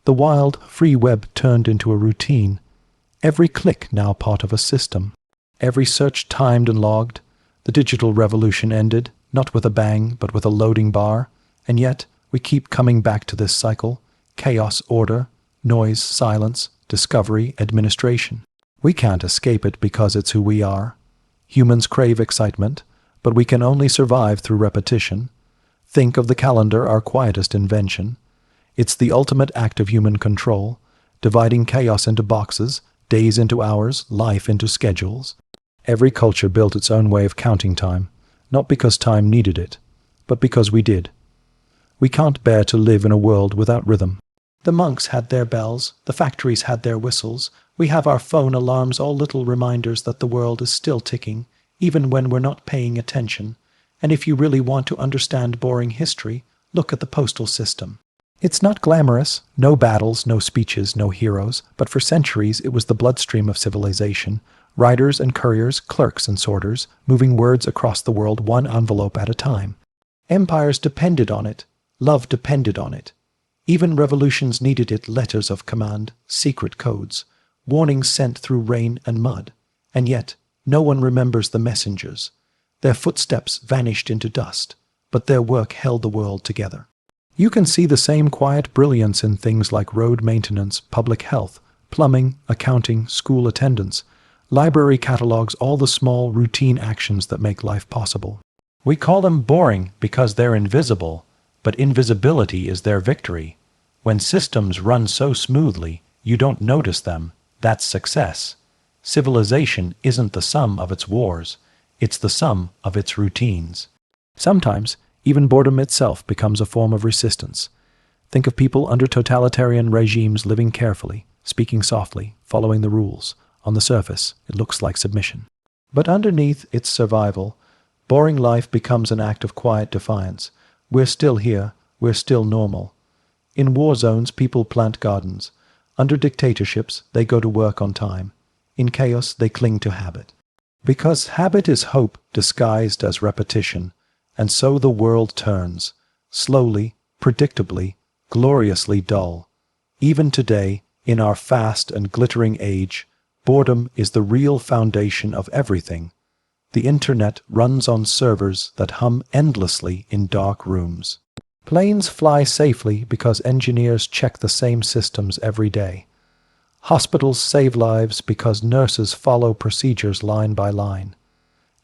The wild, free web turned into a routine. Every click now part of a system. Every search timed and logged. The digital revolution ended, not with a bang, but with a loading bar. And yet, we keep coming back to this cycle. Chaos, order, noise, silence, discovery, administration. We can't escape it because it's who we are. Humans crave excitement, but we can only survive through repetition. Think of the calendar, our quietest invention. It's the ultimate act of human control, dividing chaos into boxes, days into hours, life into schedules. Every culture built its own way of counting time, not because time needed it, but because we did. We can't bear to live in a world without rhythm. The monks had their bells, the factories had their whistles, we have our phone alarms, all little reminders that the world is still ticking, even when we're not paying attention. And if you really want to understand boring history, look at the postal system. It's not glamorous, no battles, no speeches, no heroes, but for centuries it was the bloodstream of civilization. Riders and couriers, clerks and sorters, moving words across the world one envelope at a time. Empires depended on it. Love depended on it. Even revolutions needed it, letters of command, secret codes, warnings sent through rain and mud. And yet, no one remembers the messengers. Their footsteps vanished into dust, but their work held the world together. You can see the same quiet brilliance in things like road maintenance, public health, plumbing, accounting, school attendance, library catalogs, all the small, routine actions that make life possible. We call them boring because they're invisible, but invisibility is their victory. When systems run so smoothly, you don't notice them. That's success. Civilization isn't the sum of its wars, it's the sum of its routines. Sometimes, even boredom itself becomes a form of resistance. Think of people under totalitarian regimes living carefully, speaking softly, following the rules. On the surface, it looks like submission. But underneath its survival, boring life becomes an act of quiet defiance. We're still here, we're still normal. In war zones, people plant gardens. Under dictatorships, they go to work on time. In chaos, they cling to habit. Because habit is hope disguised as repetition. And so the world turns, slowly, predictably, gloriously dull. Even today, in our fast and glittering age, boredom is the real foundation of everything. The internet runs on servers that hum endlessly in dark rooms. Planes fly safely because engineers check the same systems every day. Hospitals save lives because nurses follow procedures line by line.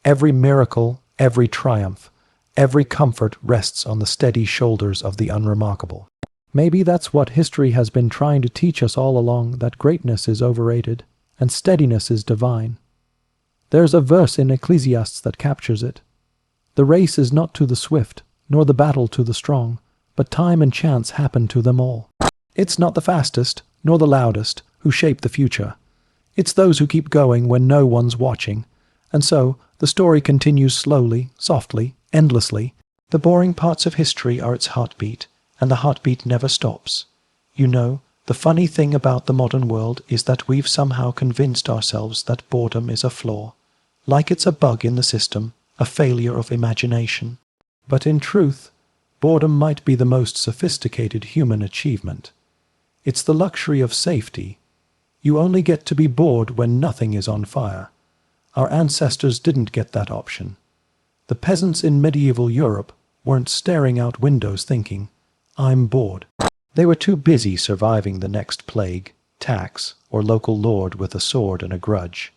Every miracle, every triumph, every comfort rests on the steady shoulders of the unremarkable. Maybe that's what history has been trying to teach us all along, that greatness is overrated and steadiness is divine. There's a verse in Ecclesiastes that captures it. The race is not to the swift, nor the battle to the strong, but time and chance happen to them all. It's not the fastest, nor the loudest, who shape the future. It's those who keep going when no one's watching. And so, the story continues slowly, softly, endlessly. The boring parts of history are its heartbeat, and the heartbeat never stops. You know, the funny thing about the modern world is that we've somehow convinced ourselves that boredom is a flaw, like it's a bug in the system, a failure of imagination. But in truth, boredom might be the most sophisticated human achievement. It's the luxury of safety. You only get to be bored when nothing is on fire. Our ancestors didn't get that option. The peasants in medieval Europe weren't staring out windows thinking, "I'm bored." They were too busy surviving the next plague, tax, or local lord with a sword and a grudge.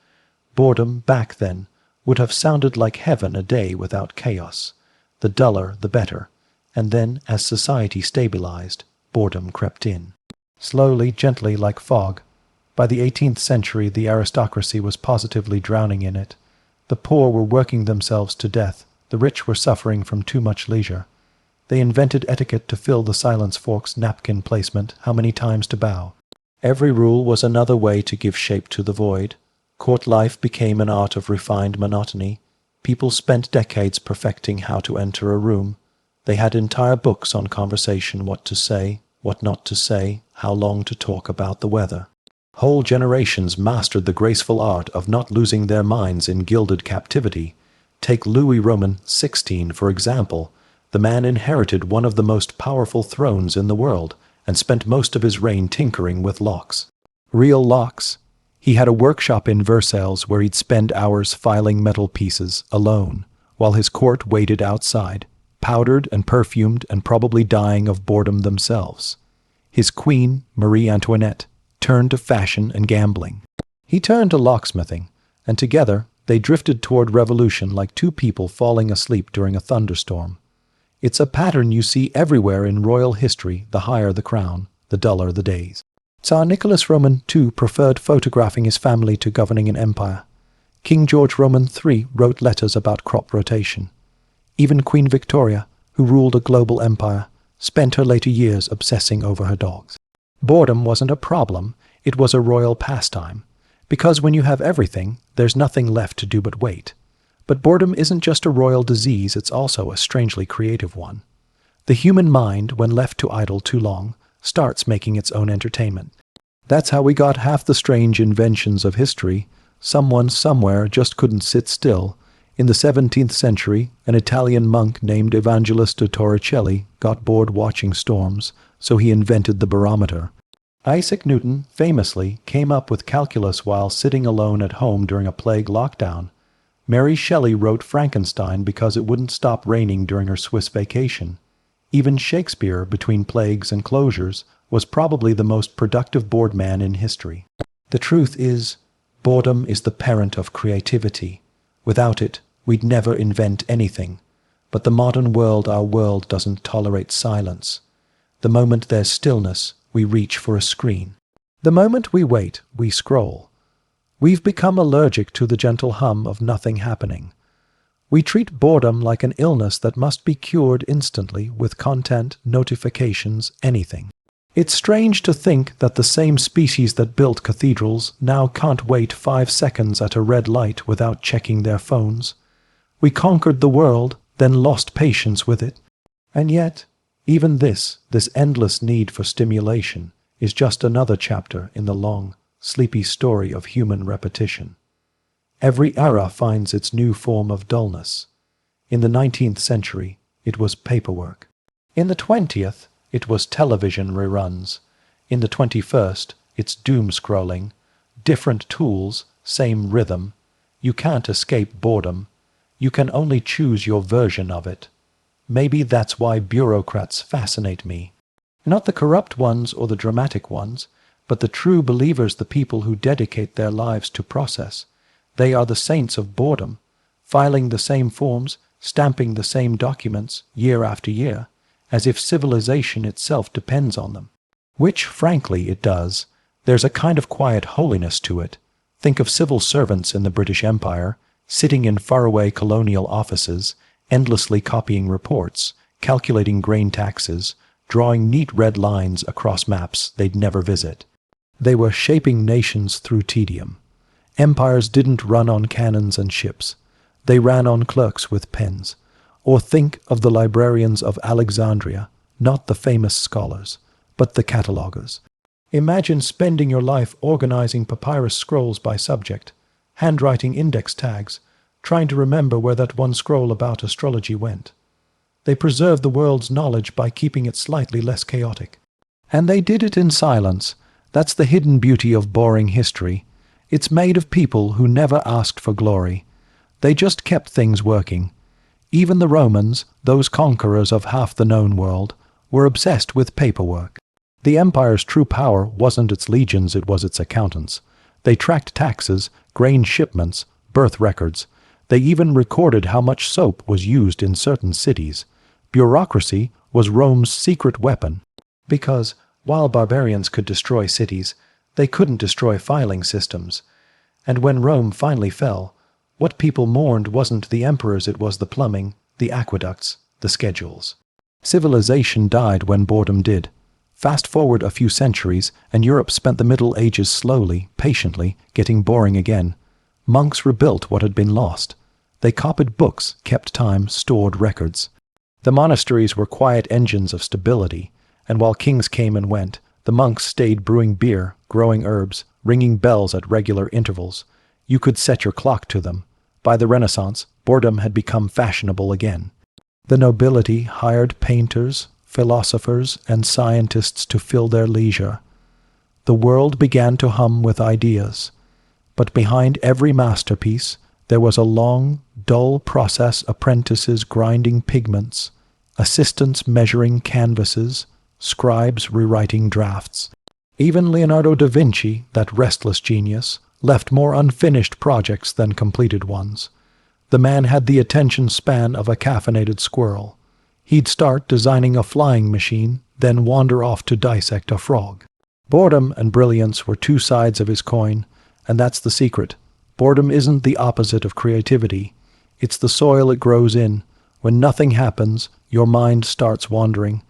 Boredom, back then, would have sounded like heaven a day without chaos. The duller, the better. And then, as society stabilized, boredom crept in. Slowly, gently, like fog. By the 18th century, the aristocracy was positively drowning in it. The poor were working themselves to death. The rich were suffering from too much leisure. They invented etiquette to fill the silence fork's napkin placement, how many times to bow. Every rule was another way to give shape to the void. Court life became an art of refined monotony. People spent decades perfecting how to enter a room. They had entire books on conversation, what to say, what not to say, how long to talk about the weather. Whole generations mastered the graceful art of not losing their minds in gilded captivity. Take Louis Roman 16, for example. The man inherited one of the most powerful thrones in the world and spent most of his reign tinkering with locks. Real locks. He had a workshop in Versailles where he'd spend hours filing metal pieces alone, while his court waited outside, powdered and perfumed and probably dying of boredom themselves. His queen, Marie Antoinette, turned to fashion and gambling. He turned to locksmithing, and together they drifted toward revolution like two people falling asleep during a thunderstorm. It's a pattern you see everywhere in royal history. The higher the crown, the duller the days. Tsar Nicholas Roman II preferred photographing his family to governing an empire. King George Roman III wrote letters about crop rotation. Even Queen Victoria, who ruled a global empire, spent her later years obsessing over her dogs. Boredom wasn't a problem, it was a royal pastime, because when you have everything, there's nothing left to do but wait. But boredom isn't just a royal disease, it's also a strangely creative one. The human mind, when left to idle too long, starts making its own entertainment. That's how we got half the strange inventions of history. Someone somewhere just couldn't sit still. In the 17th century, an Italian monk named Evangelista Torricelli got bored watching storms, so he invented the barometer. Isaac Newton, famously, came up with calculus while sitting alone at home during a plague lockdown. Mary Shelley wrote Frankenstein because it wouldn't stop raining during her Swiss vacation. Even Shakespeare, between plagues and closures, was probably the most productive bored man in history. The truth is, boredom is the parent of creativity. Without it, we'd never invent anything. But the modern world, our world, doesn't tolerate silence. The moment there's stillness, we reach for a screen. The moment we wait, we scroll. We've become allergic to the gentle hum of nothing happening. We treat boredom like an illness that must be cured instantly with content, notifications, anything. It's strange to think that the same species that built cathedrals now can't wait 5 seconds at a red light without checking their phones. We conquered the world, then lost patience with it. And yet, even this endless need for stimulation, is just another chapter in the long, sleepy story of human repetition. Every era finds its new form of dullness. In the 19th century, it was paperwork. In the 20th, it was television reruns. In the 21st, it's doom scrolling. Different tools, same rhythm. You can't escape boredom. You can only choose your version of it. Maybe that's why bureaucrats fascinate me. Not the corrupt ones or the dramatic ones, but the true believers, the people who dedicate their lives to process. They are the saints of boredom, filing the same forms, stamping the same documents year after year, as if civilization itself depends on them. Which, frankly, it does. There's a kind of quiet holiness to it. Think of civil servants in the British Empire, sitting in faraway colonial offices, endlessly copying reports, calculating grain taxes, drawing neat red lines across maps they'd never visit. They were shaping nations through tedium. Empires didn't run on cannons and ships. They ran on clerks with pens. Or think of the librarians of Alexandria, not the famous scholars, but the catalogers. Imagine spending your life organizing papyrus scrolls by subject, handwriting index tags, trying to remember where that one scroll about astrology went. They preserved the world's knowledge by keeping it slightly less chaotic. And they did it in silence. That's the hidden beauty of boring history. It's made of people who never asked for glory. They just kept things working. Even the Romans, those conquerors of half the known world, were obsessed with paperwork. The empire's true power wasn't its legions, it was its accountants. They tracked taxes, grain shipments, birth records. They even recorded how much soap was used in certain cities. Bureaucracy was Rome's secret weapon. Because, while barbarians could destroy cities, they couldn't destroy filing systems. And when Rome finally fell, what people mourned wasn't the emperors, it was the plumbing, the aqueducts, the schedules. Civilization died when boredom did. Fast forward a few centuries, and Europe spent the Middle Ages slowly, patiently, getting boring again. Monks rebuilt what had been lost. They copied books, kept time, stored records. The monasteries were quiet engines of stability, and while kings came and went, the monks stayed brewing beer, growing herbs, ringing bells at regular intervals. You could set your clock to them. By the Renaissance, boredom had become fashionable again. The nobility hired painters, philosophers, and scientists to fill their leisure. The world began to hum with ideas. But behind every masterpiece, there was a long, dull process, apprentices grinding pigments, assistants measuring canvases, scribes rewriting drafts. Even Leonardo da Vinci, that restless genius, left more unfinished projects than completed ones. The man had the attention span of a caffeinated squirrel. He'd start designing a flying machine, then wander off to dissect a frog. Boredom and brilliance were two sides of his coin, and that's the secret. Boredom isn't the opposite of creativity. It's the soil it grows in. When nothing happens, your mind starts wandering.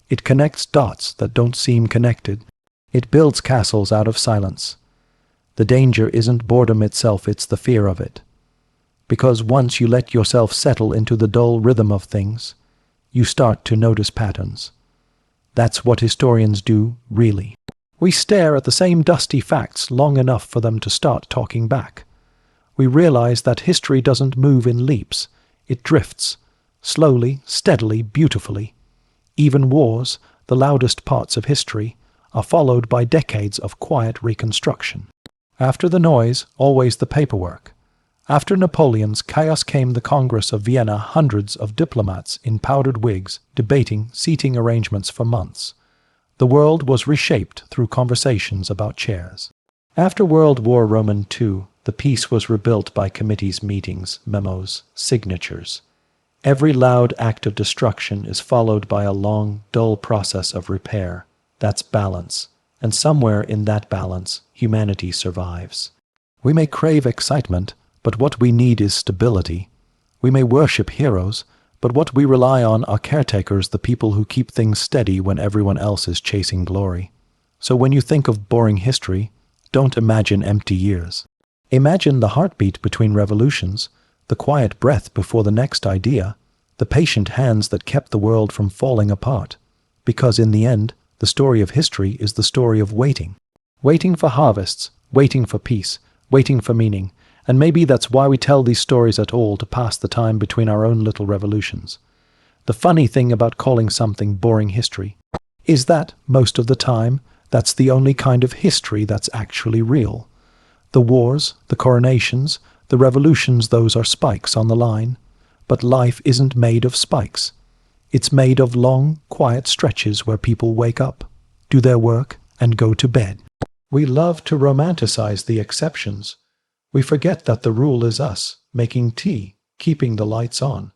It connects dots that don't seem connected. It builds castles out of silence. The danger isn't boredom itself, it's the fear of it. Because once you let yourself settle into the dull rhythm of things, you start to notice patterns. That's what historians do, really. We stare at the same dusty facts long enough for them to start talking back. We realize that history doesn't move in leaps. It drifts, slowly, steadily, beautifully. Even wars, the loudest parts of history, are followed by decades of quiet reconstruction. After the noise, always the paperwork. After Napoleon's chaos came the Congress of Vienna, hundreds of diplomats in powdered wigs debating seating arrangements for months. The world was reshaped through conversations about chairs. After World War II, the peace was rebuilt by committees, meetings, memos, signatures. Every loud act of destruction is followed by a long, dull process of repair. That's balance. And somewhere in that balance, humanity survives. We may crave excitement, but what we need is stability. We may worship heroes, but what we rely on are caretakers, the people who keep things steady when everyone else is chasing glory. So when you think of boring history, don't imagine empty years. Imagine the heartbeat between revolutions, the quiet breath before the next idea, the patient hands that kept the world from falling apart. Because in the end, the story of history is the story of waiting. Waiting for harvests, waiting for peace, waiting for meaning. And maybe that's why we tell these stories at all, to pass the time between our own little revolutions. The funny thing about calling something boring history is that, most of the time, that's the only kind of history that's actually real. The wars, the coronations, the revolutions, those are spikes on the line. But life isn't made of spikes. It's made of long, quiet stretches where people wake up, do their work, and go to bed. We love to romanticize the exceptions. We forget that the rule is us, making tea, keeping the lights on.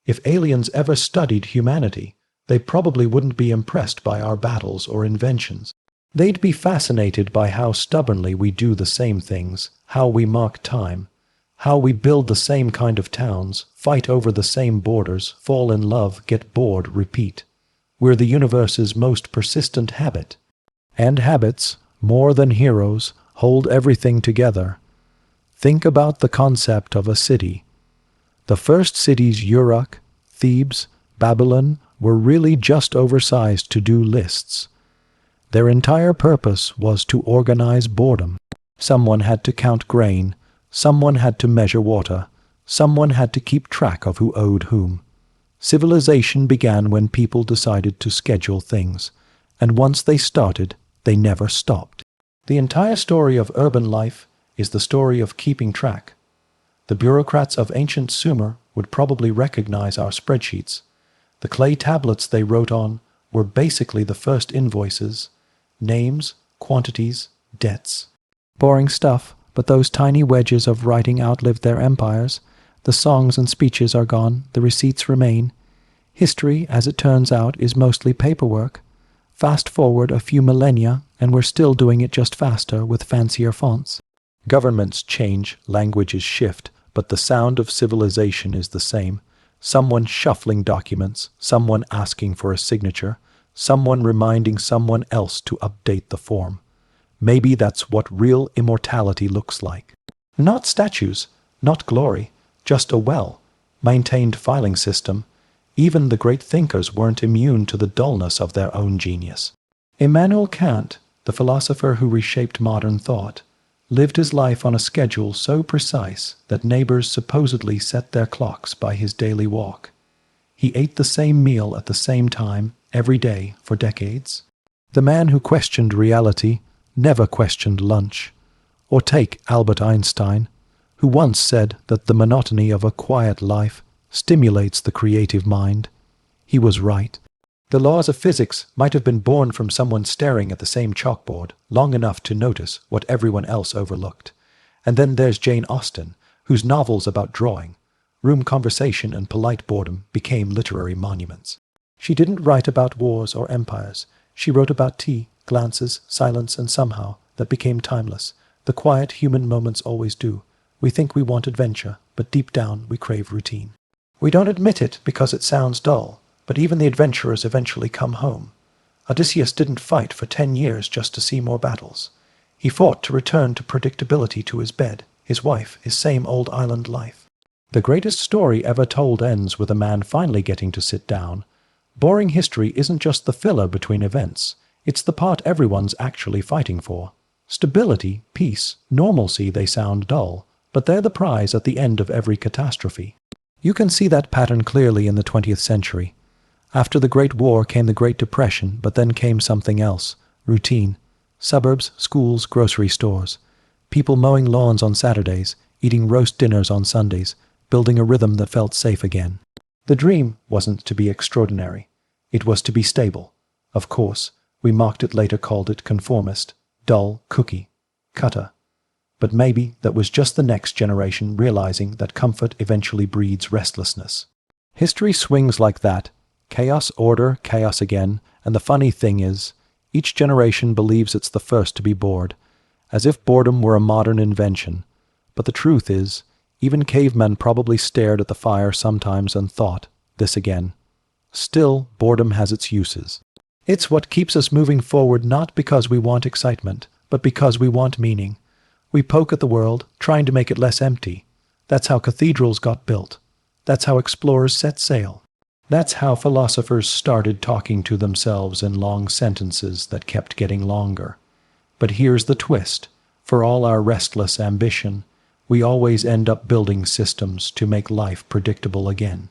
If aliens ever studied humanity, they probably wouldn't be impressed by our battles or inventions. They'd be fascinated by how stubbornly we do the same things, how we mark time, how we build the same kind of towns, fight over the same borders, fall in love, get bored, repeat. We're the universe's most persistent habit. And habits, more than heroes, hold everything together. Think about the concept of a city. The first cities, Uruk, Thebes, Babylon, were really just oversized to-do lists. Their entire purpose was to organize boredom. Someone had to count grain, someone had to measure water, someone had to keep track of who owed whom. Civilization began when people decided to schedule things, and once they started, they never stopped. The entire story of urban life is the story of keeping track. The bureaucrats of ancient Sumer would probably recognize our spreadsheets. The clay tablets they wrote on were basically the first invoices, names, quantities, debts. Boring stuff, but those tiny wedges of writing outlived their empires. The songs and speeches are gone, the receipts remain. History, as it turns out, is mostly paperwork. Fast forward a few millennia, and we're still doing it just faster with fancier fonts. Governments change, languages shift, but the sound of civilization is the same. Someone shuffling documents, someone asking for a signature, someone reminding someone else to update the form. Maybe that's what real immortality looks like. Not statues, not glory, just a well-maintained filing system. Even the great thinkers weren't immune to the dullness of their own genius. Immanuel Kant, the philosopher who reshaped modern thought, lived his life on a schedule so precise that neighbors supposedly set their clocks by his daily walk. He ate the same meal at the same time every day for decades. The man who questioned reality never questioned lunch. Or take Albert Einstein, who once said that the monotony of a quiet life stimulates the creative mind. He was right. The laws of physics might have been born from someone staring at the same chalkboard long enough to notice what everyone else overlooked. And then there's Jane Austen, whose novels about drawing, room conversation, and polite boredom became literary monuments. She didn't write about wars or empires. She wrote about tea, glances, silence, and somehow that became timeless. The quiet human moments always do. We think we want adventure, but deep down we crave routine. We don't admit it because it sounds dull, but even the adventurers eventually come home. Odysseus didn't fight for 10 years just to see more battles. He fought to return to predictability, to his bed, his wife, his same old island life. The greatest story ever told ends with a man finally getting to sit down. Boring history isn't just the filler between events. It's the part everyone's actually fighting for. Stability, peace, normalcy, they sound dull, but they're the prize at the end of every catastrophe. You can see that pattern clearly in the 20th century. After the Great War came the Great Depression, but then came something else, routine. Suburbs, schools, grocery stores. People mowing lawns on Saturdays, eating roast dinners on Sundays, building a rhythm that felt safe again. The dream wasn't to be extraordinary. It was to be stable. Of course, we mocked it later, called it conformist, dull, cookie, cutter. But maybe that was just the next generation realizing that comfort eventually breeds restlessness. History swings like that. Chaos, order, chaos again, and the funny thing is, each generation believes it's the first to be bored, as if boredom were a modern invention. But the truth is, even cavemen probably stared at the fire sometimes and thought, this again. Still, boredom has its uses. It's what keeps us moving forward, not because we want excitement, but because we want meaning. We poke at the world, trying to make it less empty. That's how cathedrals got built. That's how explorers set sail. That's how philosophers started talking to themselves in long sentences that kept getting longer. But here's the twist. For all our restless ambition, we always end up building systems to make life predictable again.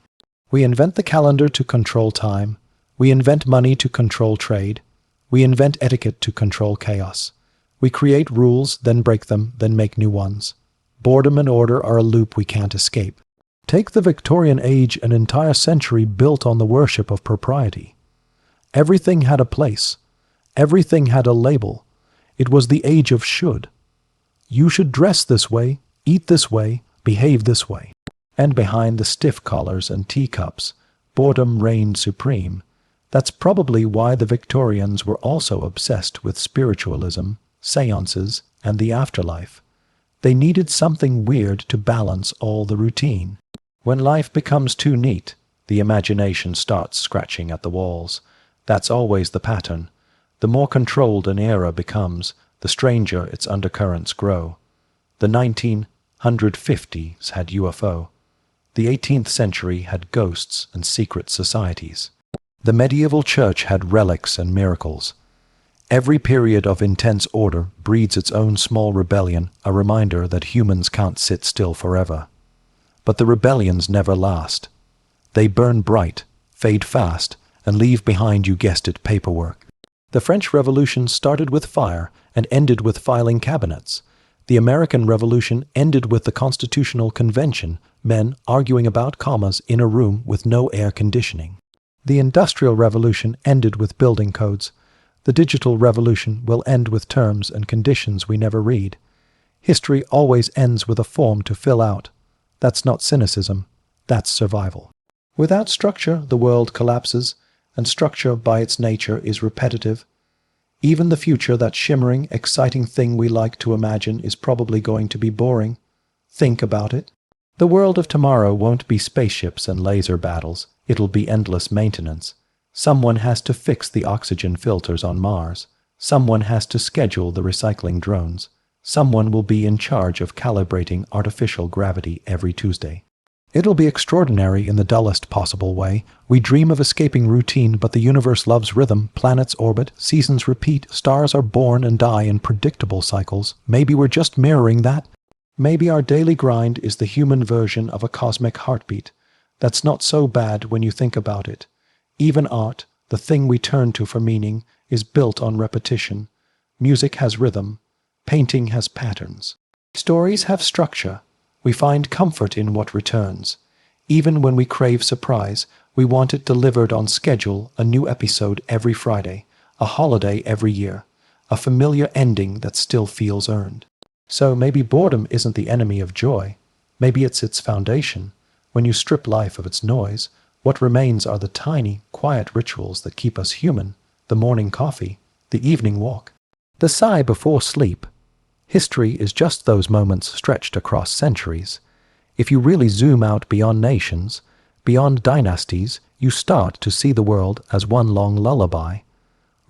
We invent the calendar to control time. We invent money to control trade. We invent etiquette to control chaos. We create rules, then break them, then make new ones. Boredom and order are a loop we can't escape. Take the Victorian age, an entire century built on the worship of propriety. Everything had a place. Everything had a label. It was the age of should. You should dress this way, eat this way, behave this way. And behind the stiff collars and teacups, boredom reigned supreme. That's probably why the Victorians were also obsessed with spiritualism, seances, and the afterlife. They needed something weird to balance all the routine. When life becomes too neat, the imagination starts scratching at the walls. That's always the pattern. The more controlled an era becomes, the stranger its undercurrents grow. The 1950s had UFO. The 18th century had ghosts and secret societies. The medieval church had relics and miracles. Every period of intense order breeds its own small rebellion, a reminder that humans can't sit still forever. But the rebellions never last. They burn bright, fade fast, and leave behind, you guessed it, paperwork. The French Revolution started with fire and ended with filing cabinets. The American Revolution ended with the Constitutional Convention, men arguing about commas in a room with no air conditioning. The Industrial Revolution ended with building codes. The Digital Revolution will end with terms and conditions we never read. History always ends with a form to fill out. That's not cynicism, that's survival. Without structure, the world collapses, and structure by its nature is repetitive. Even the future, that shimmering, exciting thing we like to imagine, is probably going to be boring. Think about it. The world of tomorrow won't be spaceships and laser battles. It'll be endless maintenance. Someone has to fix the oxygen filters on Mars. Someone has to schedule the recycling drones. Someone will be in charge of calibrating artificial gravity every Tuesday. It'll be extraordinary in the dullest possible way. We dream of escaping routine, but the universe loves rhythm. Planets orbit, seasons repeat, stars are born and die in predictable cycles. Maybe we're just mirroring that. Maybe our daily grind is the human version of a cosmic heartbeat. That's not so bad when you think about it. Even art, the thing we turn to for meaning, is built on repetition. Music has rhythm. Painting has patterns. Stories have structure. We find comfort in what returns. Even when we crave surprise, we want it delivered on schedule, a new episode every Friday, a holiday every year, a familiar ending that still feels earned. So maybe boredom isn't the enemy of joy. Maybe it's its foundation. When you strip life of its noise, what remains are the tiny, quiet rituals that keep us human: the morning coffee, the evening walk, the sigh before sleep. History is just those moments stretched across centuries. If you really zoom out beyond nations, beyond dynasties, you start to see the world as one long lullaby.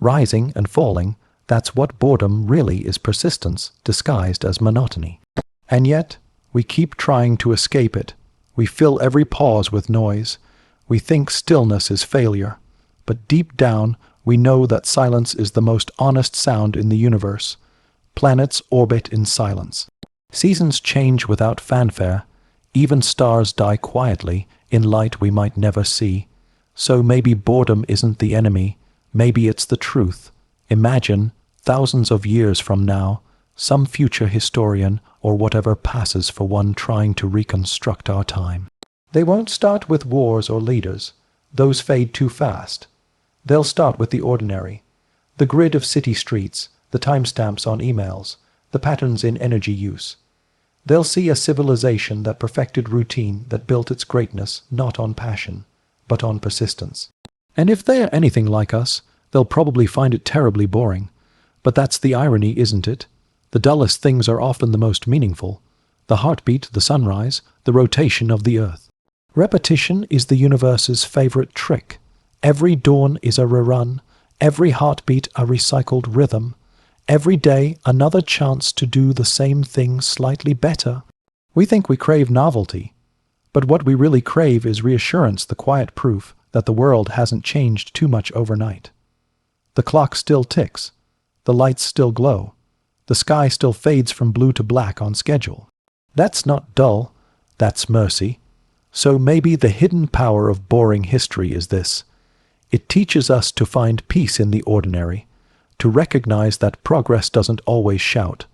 Rising and falling, that's what boredom really is: persistence disguised as monotony. And yet, we keep trying to escape it. We fill every pause with noise. We think stillness is failure. But deep down, we know that silence is the most honest sound in the universe. Planets orbit in silence. Seasons change without fanfare. Even stars die quietly, in light we might never see. So maybe boredom isn't the enemy. Maybe it's the truth. Imagine, thousands of years from now, some future historian or whatever passes for one trying to reconstruct our time. They won't start with wars or leaders. Those fade too fast. They'll start with the ordinary. The grid of city streets, the timestamps on emails, the patterns in energy use. They'll see a civilization that perfected routine, that built its greatness not on passion, but on persistence. And if they're anything like us, they'll probably find it terribly boring. But that's the irony, isn't it? The dullest things are often the most meaningful. The heartbeat, the sunrise, the rotation of the earth. Repetition is the universe's favorite trick. Every dawn is a rerun, every heartbeat a recycled rhythm. Every day, another chance to do the same thing slightly better. We think we crave novelty, but what we really crave is reassurance, the quiet proof that the world hasn't changed too much overnight. The clock still ticks. The lights still glow. The sky still fades from blue to black on schedule. That's not dull. That's mercy. So maybe the hidden power of boring history is this. It teaches us to find peace in the ordinary, to recognize that progress doesn't always shout.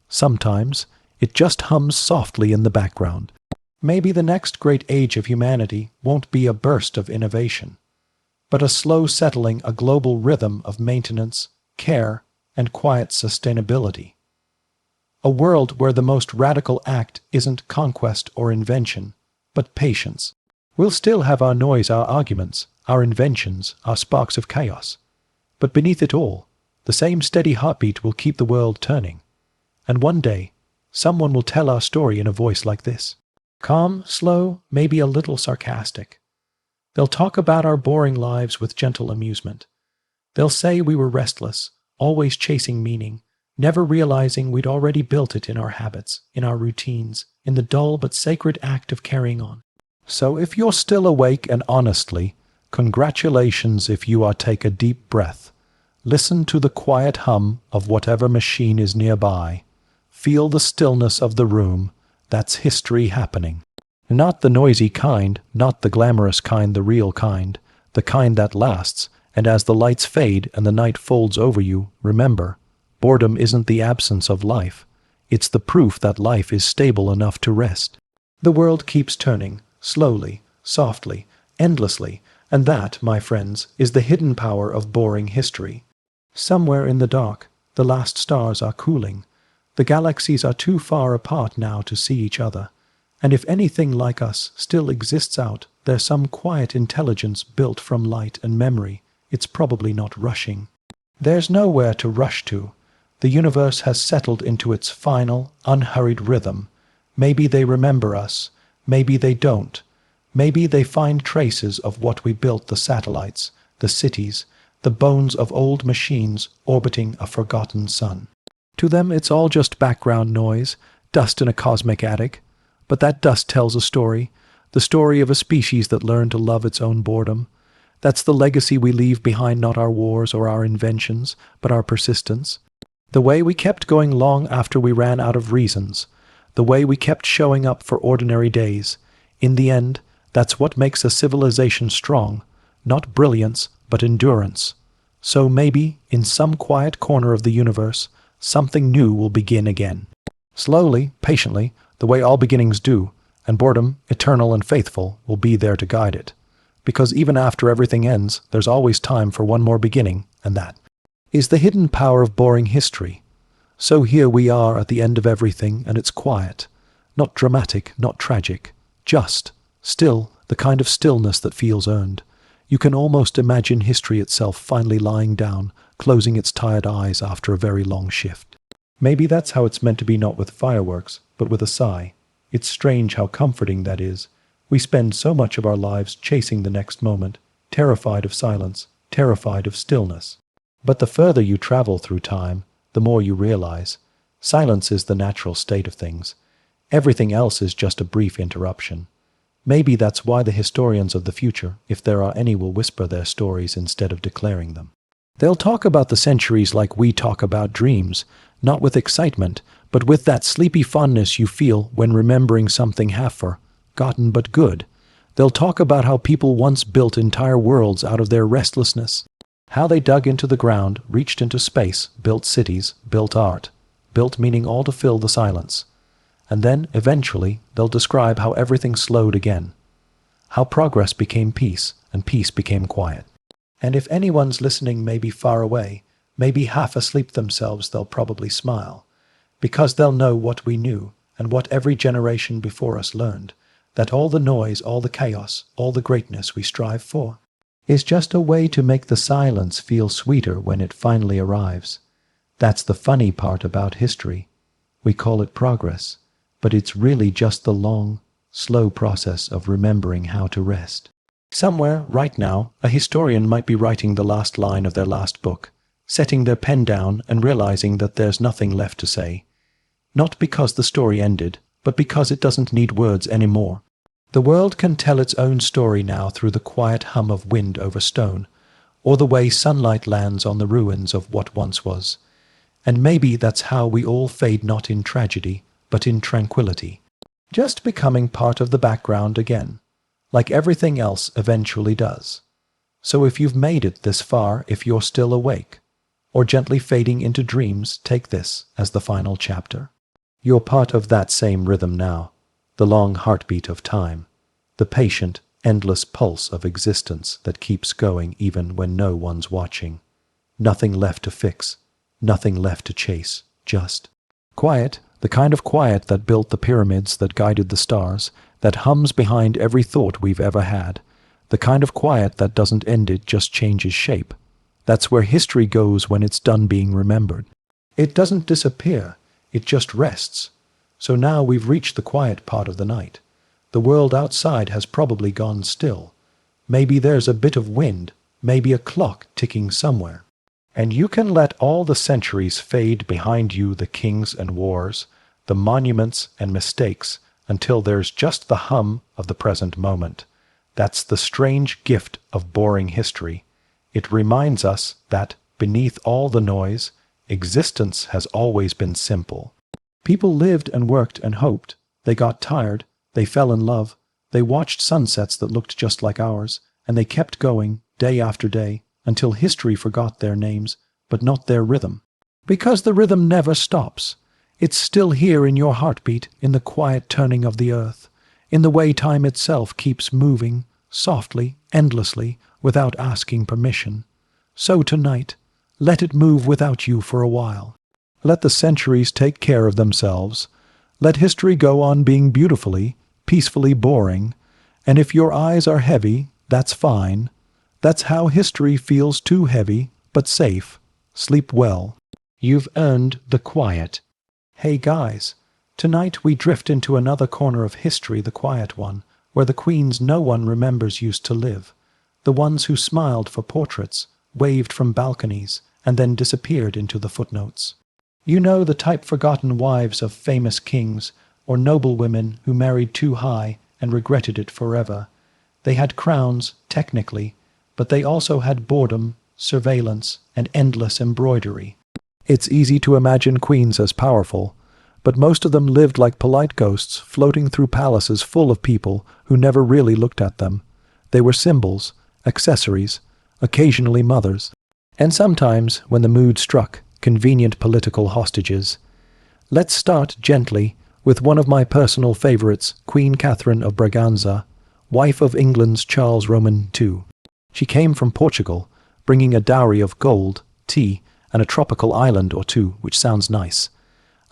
Sometimes it just hums softly in the background. Maybe the next great age of humanity won't be a burst of innovation, but a slow settling, a global rhythm of maintenance, care, and quiet sustainability. A world where the most radical act isn't conquest or invention, but patience. We'll still have our noise, our arguments, our inventions, our sparks of chaos. But beneath it all, the same steady heartbeat will keep the world turning. And one day, someone will tell our story in a voice like this. Calm, slow, maybe a little sarcastic. They'll talk about our boring lives with gentle amusement. They'll say we were restless, always chasing meaning, never realizing we'd already built it in our habits, in our routines, in the dull but sacred act of carrying on. So if you're still awake and honestly, congratulations if you are. Take a deep breath. Listen to the quiet hum of whatever machine is nearby. Feel the stillness of the room. That's history happening. Not the noisy kind, not the glamorous kind, the real kind, the kind that lasts, and as the lights fade and the night folds over you, remember, boredom isn't the absence of life. It's the proof that life is stable enough to rest. The world keeps turning, slowly, softly, endlessly, and that, my friends, is the hidden power of boring history. Somewhere in the dark, the last stars are cooling. The galaxies are too far apart now to see each other. And if anything like us still exists out there, some quiet intelligence built from light and memory, it's probably not rushing. There's nowhere to rush to. The universe has settled into its final, unhurried rhythm. Maybe they remember us. Maybe they don't. Maybe they find traces of what we built, the satellites, the cities, the bones of old machines orbiting a forgotten sun. To them it's all just background noise, dust in a cosmic attic. But that dust tells a story. the story of a species that learned to love its own boredom. That's the legacy we leave behind, not our wars or our inventions, but our persistence. The way we kept going long after we ran out of reasons. The way we kept showing up for ordinary days. In the end, that's what makes a civilization strong. Not brilliance, but endurance. So maybe, in some quiet corner of the universe, something new will begin again. Slowly, patiently, the way all beginnings do, and boredom, eternal and faithful, will be there to guide it. Because even after everything ends, there's always time for one more beginning, and that is the hidden power of boring history. So here we are at the end of everything, and it's quiet. Not dramatic, not tragic. Just, still, the kind of stillness that feels earned. You can almost imagine history itself finally lying down, closing its tired eyes after a very long shift. Maybe that's how it's meant to be, not with fireworks, but with a sigh. It's strange how comforting that is. We spend so much of our lives chasing the next moment, terrified of silence, terrified of stillness. But the further you travel through time, the more you realize silence is the natural state of things. Everything else is just a brief interruption. Maybe that's why the historians of the future, if there are any, will whisper their stories instead of declaring them. They'll talk about the centuries like we talk about dreams, not with excitement, but with that sleepy fondness you feel when remembering something half-forgotten but good. They'll talk about how people once built entire worlds out of their restlessness, how they dug into the ground, reached into space, built cities, built art, built meaning, all to fill the silence. And then, eventually, they'll describe how everything slowed again, how progress became peace, and peace became quiet. And if anyone's listening maybe far away, maybe half asleep themselves, they'll probably smile, because they'll know what we knew, and what every generation before us learned, that all the noise, all the chaos, all the greatness we strive for, is just a way to make the silence feel sweeter when it finally arrives. That's the funny part about history. We call it progress, but it's really just the long, slow process of remembering how to rest. Somewhere, right now, a historian might be writing the last line of their last book, setting their pen down and realizing that there's nothing left to say. Not because the story ended, but because it doesn't need words anymore. The world can tell its own story now through the quiet hum of wind over stone, or the way sunlight lands on the ruins of what once was. And maybe that's how we all fade, not in tragedy, but in tranquility, just becoming part of the background again, like everything else eventually does. So if you've made it this far, if you're still awake, or gently fading into dreams, take this as the final chapter. You're part of that same rhythm now, the long heartbeat of time, the patient, endless pulse of existence that keeps going even when no one's watching. Nothing left to fix, nothing left to chase, just quiet. The kind of quiet that built the pyramids, that guided the stars, that hums behind every thought we've ever had. The kind of quiet that doesn't end, it just changes shape. That's where history goes when it's done being remembered. It doesn't disappear, it just rests. So now we've reached the quiet part of the night. The world outside has probably gone still. Maybe there's a bit of wind, maybe a clock ticking somewhere. And you can let all the centuries fade behind you, the kings and wars, the monuments and mistakes, until there's just the hum of the present moment. That's the strange gift of boring history. It reminds us that, beneath all the noise, existence has always been simple. People lived and worked and hoped. They got tired. They fell in love. They watched sunsets that looked just like ours, and they kept going, day after day, until history forgot their names, but not their rhythm. Because the rhythm never stops. It's still here in your heartbeat, in the quiet turning of the earth, in the way time itself keeps moving, softly, endlessly, without asking permission. So tonight, let it move without you for a while. Let the centuries take care of themselves. Let history go on being beautifully, peacefully boring. And if your eyes are heavy, that's fine. That's how history feels, too heavy, but safe. Sleep well. You've earned the quiet. Hey guys, tonight we drift into another corner of history, the quiet one, where the queens no one remembers used to live. The ones who smiled for portraits, waved from balconies, and then disappeared into the footnotes. You know, the type forgotten wives of famous kings, or noble women who married too high and regretted it forever. They had crowns, technically, but they also had boredom, surveillance, and endless embroidery. It's easy to imagine queens as powerful, but most of them lived like polite ghosts floating through palaces full of people who never really looked at them. They were symbols, accessories, occasionally mothers, and sometimes, when the mood struck, convenient political hostages. Let's start gently with one of my personal favorites, Queen Catherine of Braganza, wife of England's Charles Roman II. She came from Portugal, bringing a dowry of gold, tea, and a tropical island or two, which sounds nice,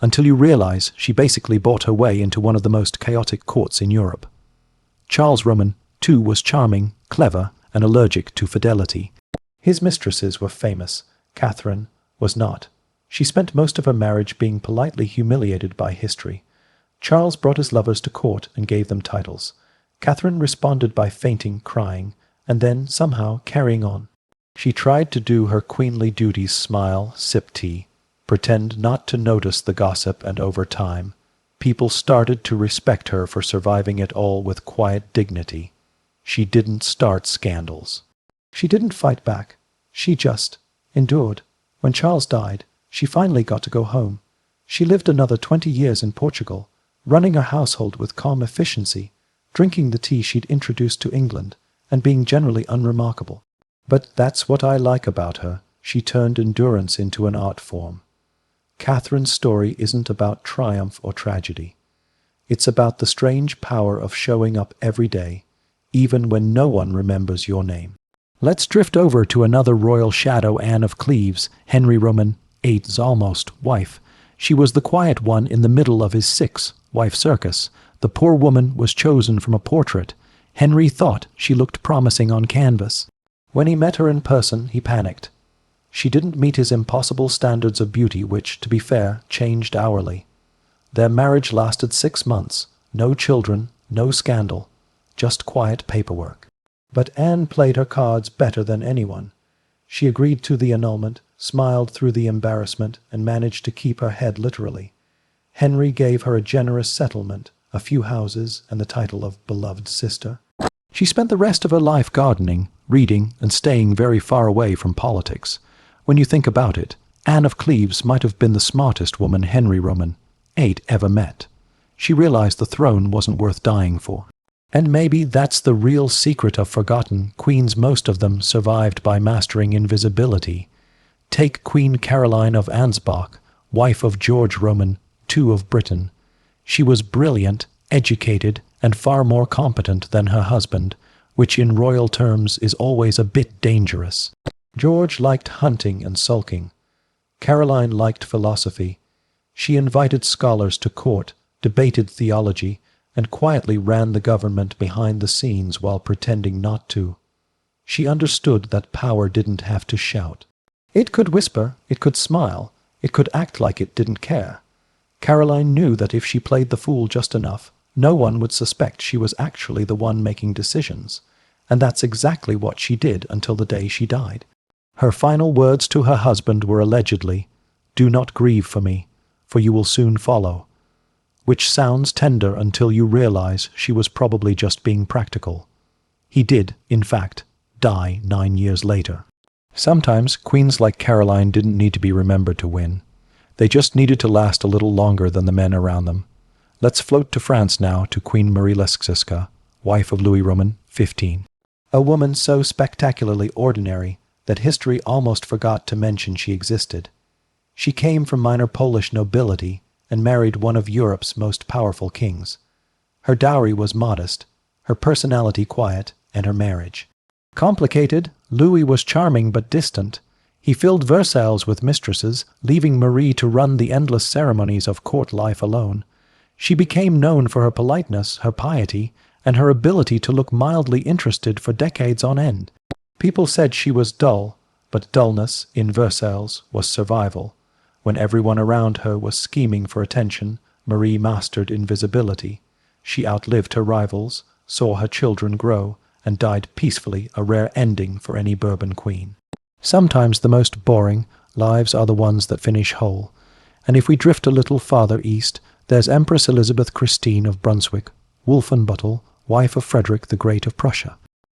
until you realize she basically bought her way into one of the most chaotic courts in Europe. Charles Roman II was charming, clever, and allergic to fidelity. His mistresses were famous. Catherine was not. She spent most of her marriage being politely humiliated by history. Charles brought his lovers to court and gave them titles. Catherine responded by fainting, crying, and then, somehow, carrying on. She tried to do her queenly duties, smile, sip tea, pretend not to notice the gossip, and over time, people started to respect her for surviving it all with quiet dignity. She didn't start scandals. She didn't fight back. She just endured. When Charles died, she finally got to go home. She lived another 20 years in Portugal, running her household with calm efficiency, drinking the tea she'd introduced to England, and being generally unremarkable. But that's what I like about her. She turned endurance into an art form. Catherine's story isn't about triumph or tragedy. It's about the strange power of showing up every day, even when no one remembers your name. Let's drift over to another royal shadow, Anne of Cleves, Henry Roman VIII's almost wife. She was the quiet one in the middle of his six-wife circus. The poor woman was chosen from a portrait. Henry thought she looked promising on canvas. When he met her in person, he panicked. She didn't meet his impossible standards of beauty, which, to be fair, changed hourly. Their marriage lasted 6 months. No children, no scandal, just quiet paperwork. But Anne played her cards better than anyone. She agreed to the annulment, smiled through the embarrassment, and managed to keep her head literally. Henry gave her a generous settlement, a few houses, and the title of beloved sister. She spent the rest of her life gardening, reading, and staying very far away from politics. When you think about it, Anne of Cleves might have been the smartest woman Henry Roman VIII ever met. She realized the throne wasn't worth dying for. And maybe that's the real secret of forgotten queens. Most of them survived by mastering invisibility. Take Queen Caroline of Ansbach, wife of George Roman II of Britain. She was brilliant, educated, and far more competent than her husband, which in royal terms is always a bit dangerous. George liked hunting and sulking. Caroline liked philosophy. She invited scholars to court, debated theology, and quietly ran the government behind the scenes while pretending not to. She understood that power didn't have to shout. It could whisper, it could smile, it could act like it didn't care. Caroline knew that if she played the fool just enough, no one would suspect she was actually the one making decisions, and that's exactly what she did until the day she died. Her final words to her husband were allegedly, "Do not grieve for me, for you will soon follow," which sounds tender until you realize she was probably just being practical. He did, in fact, die 9 years later. Sometimes queens like Caroline didn't need to be remembered to win. They just needed to last a little longer than the men around them. Let's float to France now, to Queen Marie Lexiska, wife of Louis Roman XV. A woman so spectacularly ordinary that history almost forgot to mention she existed. She came from minor Polish nobility and married one of Europe's most powerful kings. Her dowry was modest, her personality quiet, and her marriage complicated. Louis was charming but distant. He filled Versailles with mistresses, leaving Marie to run the endless ceremonies of court life alone. She became known for her politeness, her piety, and her ability to look mildly interested for decades on end. People said she was dull, but dullness, in Versailles, was survival. When everyone around her was scheming for attention, Marie mastered invisibility. She outlived her rivals, saw her children grow, and died peacefully, a rare ending for any Bourbon queen. Sometimes the most boring lives are the ones that finish whole. And if we drift a little farther east, there's Empress Elizabeth Christine of Brunswick, Wolfenbüttel, wife of Frederick the Great of Prussia.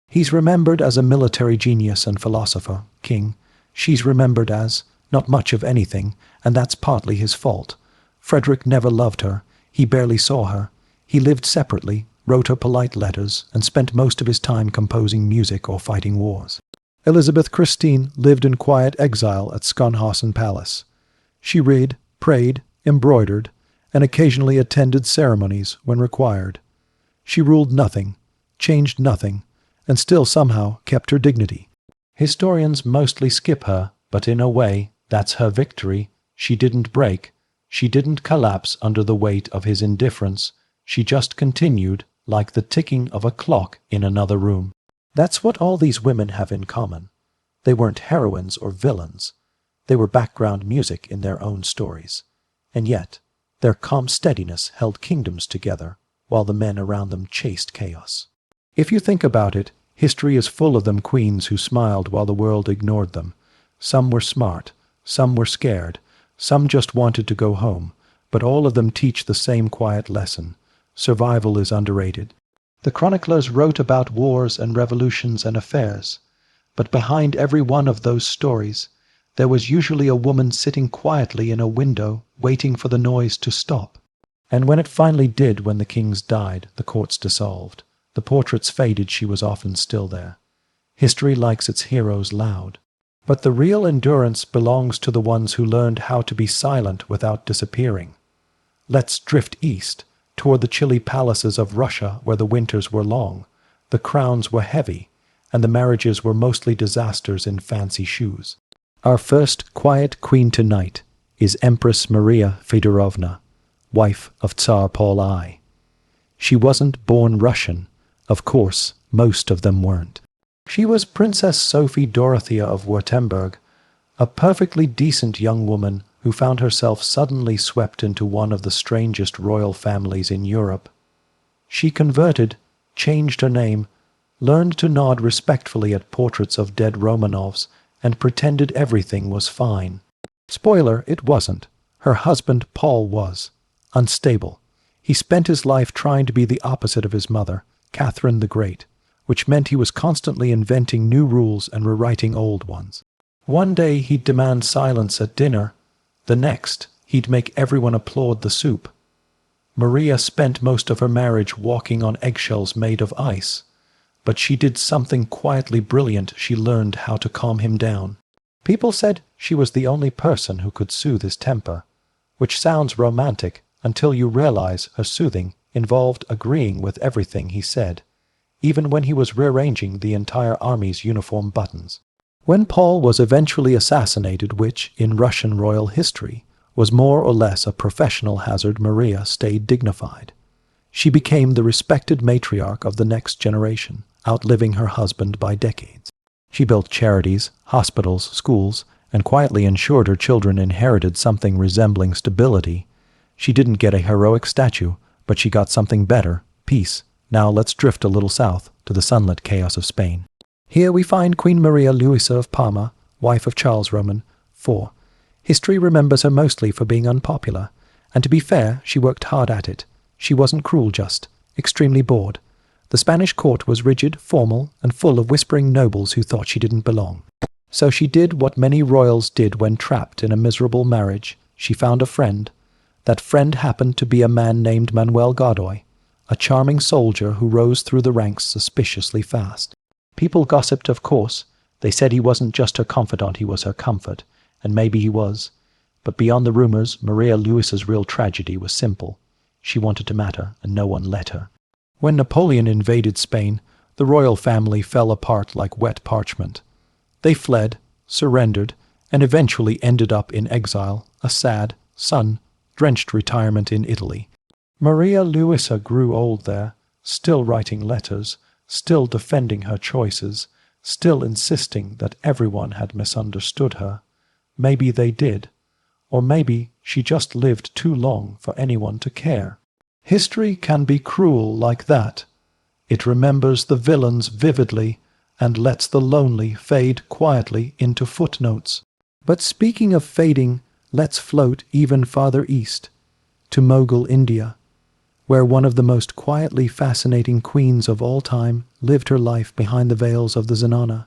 He's remembered as a military genius and philosopher, king. She's remembered as not much of anything, and that's partly his fault. Frederick never loved her. He barely saw her. He lived separately, wrote her polite letters, and spent most of his time composing music or fighting wars. Elizabeth Christine lived in quiet exile at Skonhausen Palace. She read, prayed, embroidered, and occasionally attended ceremonies when required. She ruled nothing, changed nothing, and still somehow kept her dignity. Historians mostly skip her, but in a way, that's her victory. She didn't break. She didn't collapse under the weight of his indifference. She just continued, like the ticking of a clock in another room. That's what all these women have in common. They weren't heroines or villains. They were background music in their own stories. And yet, their calm steadiness held kingdoms together, while the men around them chased chaos. If you think about it, history is full of them queens who smiled while the world ignored them. Some were smart, some were scared, some just wanted to go home, but all of them teach the same quiet lesson. Survival is underrated. The chroniclers wrote about wars and revolutions and affairs, but behind every one of those stories, there was usually a woman sitting quietly in a window, waiting for the noise to stop. And when it finally did, when the kings died, the courts dissolved, the portraits faded, she was often still there. History likes its heroes loud. But the real endurance belongs to the ones who learned how to be silent without disappearing. Let's drift east, toward the chilly palaces of Russia where the winters were long, the crowns were heavy, and the marriages were mostly disasters in fancy shoes. Our first quiet queen tonight is Empress Maria Feodorovna, wife of Tsar Paul I. She wasn't born Russian. Of course, most of them weren't. She was Princess Sophie Dorothea of Württemberg, a perfectly decent young woman who found herself suddenly swept into one of the strangest royal families in Europe. She converted, changed her name, learned to nod respectfully at portraits of dead Romanovs, and pretended everything was fine. Spoiler, it wasn't. Her husband, Paul, was. Unstable. He spent his life trying to be the opposite of his mother, Catherine the Great, which meant he was constantly inventing new rules and rewriting old ones. One day he'd demand silence at dinner. The next, he'd make everyone applaud the soup. Maria spent most of her marriage walking on eggshells made of ice, but she did something quietly brilliant. She learned how to calm him down. People said she was the only person who could soothe his temper, which sounds romantic until you realize her soothing involved agreeing with everything he said, even when he was rearranging the entire army's uniform buttons. When Paul was eventually assassinated, which, in Russian royal history, was more or less a professional hazard, Maria stayed dignified. She became the respected matriarch of the next generation, outliving her husband by decades. She built charities, hospitals, schools, and quietly ensured her children inherited something resembling stability. She didn't get a heroic statue, but she got something better, peace. Now let's drift a little south to the sunlit chaos of Spain. Here we find Queen Maria Luisa of Parma, wife of Charles Roman IV. History remembers her mostly for being unpopular, and to be fair, she worked hard at it. She wasn't cruel, just extremely bored. The Spanish court was rigid, formal, and full of whispering nobles who thought she didn't belong. So she did what many royals did when trapped in a miserable marriage. She found a friend. That friend happened to be a man named Manuel Godoy, a charming soldier who rose through the ranks suspiciously fast. People gossiped, of course. They said he wasn't just her confidant, he was her comfort, and maybe he was. But beyond the rumors, Maria Luisa's real tragedy was simple. She wanted to matter, and no one let her. When Napoleon invaded Spain, the royal family fell apart like wet parchment. They fled, surrendered, and eventually ended up in exile, a sad, sun-drenched retirement in Italy. Maria Luisa grew old there, still writing letters, still defending her choices, still insisting that everyone had misunderstood her. Maybe they did, or maybe she just lived too long for anyone to care. History can be cruel like that. It remembers the villains vividly and lets the lonely fade quietly into footnotes. But speaking of fading, let's float even farther east, to Mughal India. where one of the most quietly fascinating queens of all time lived her life behind the veils of the Zenana.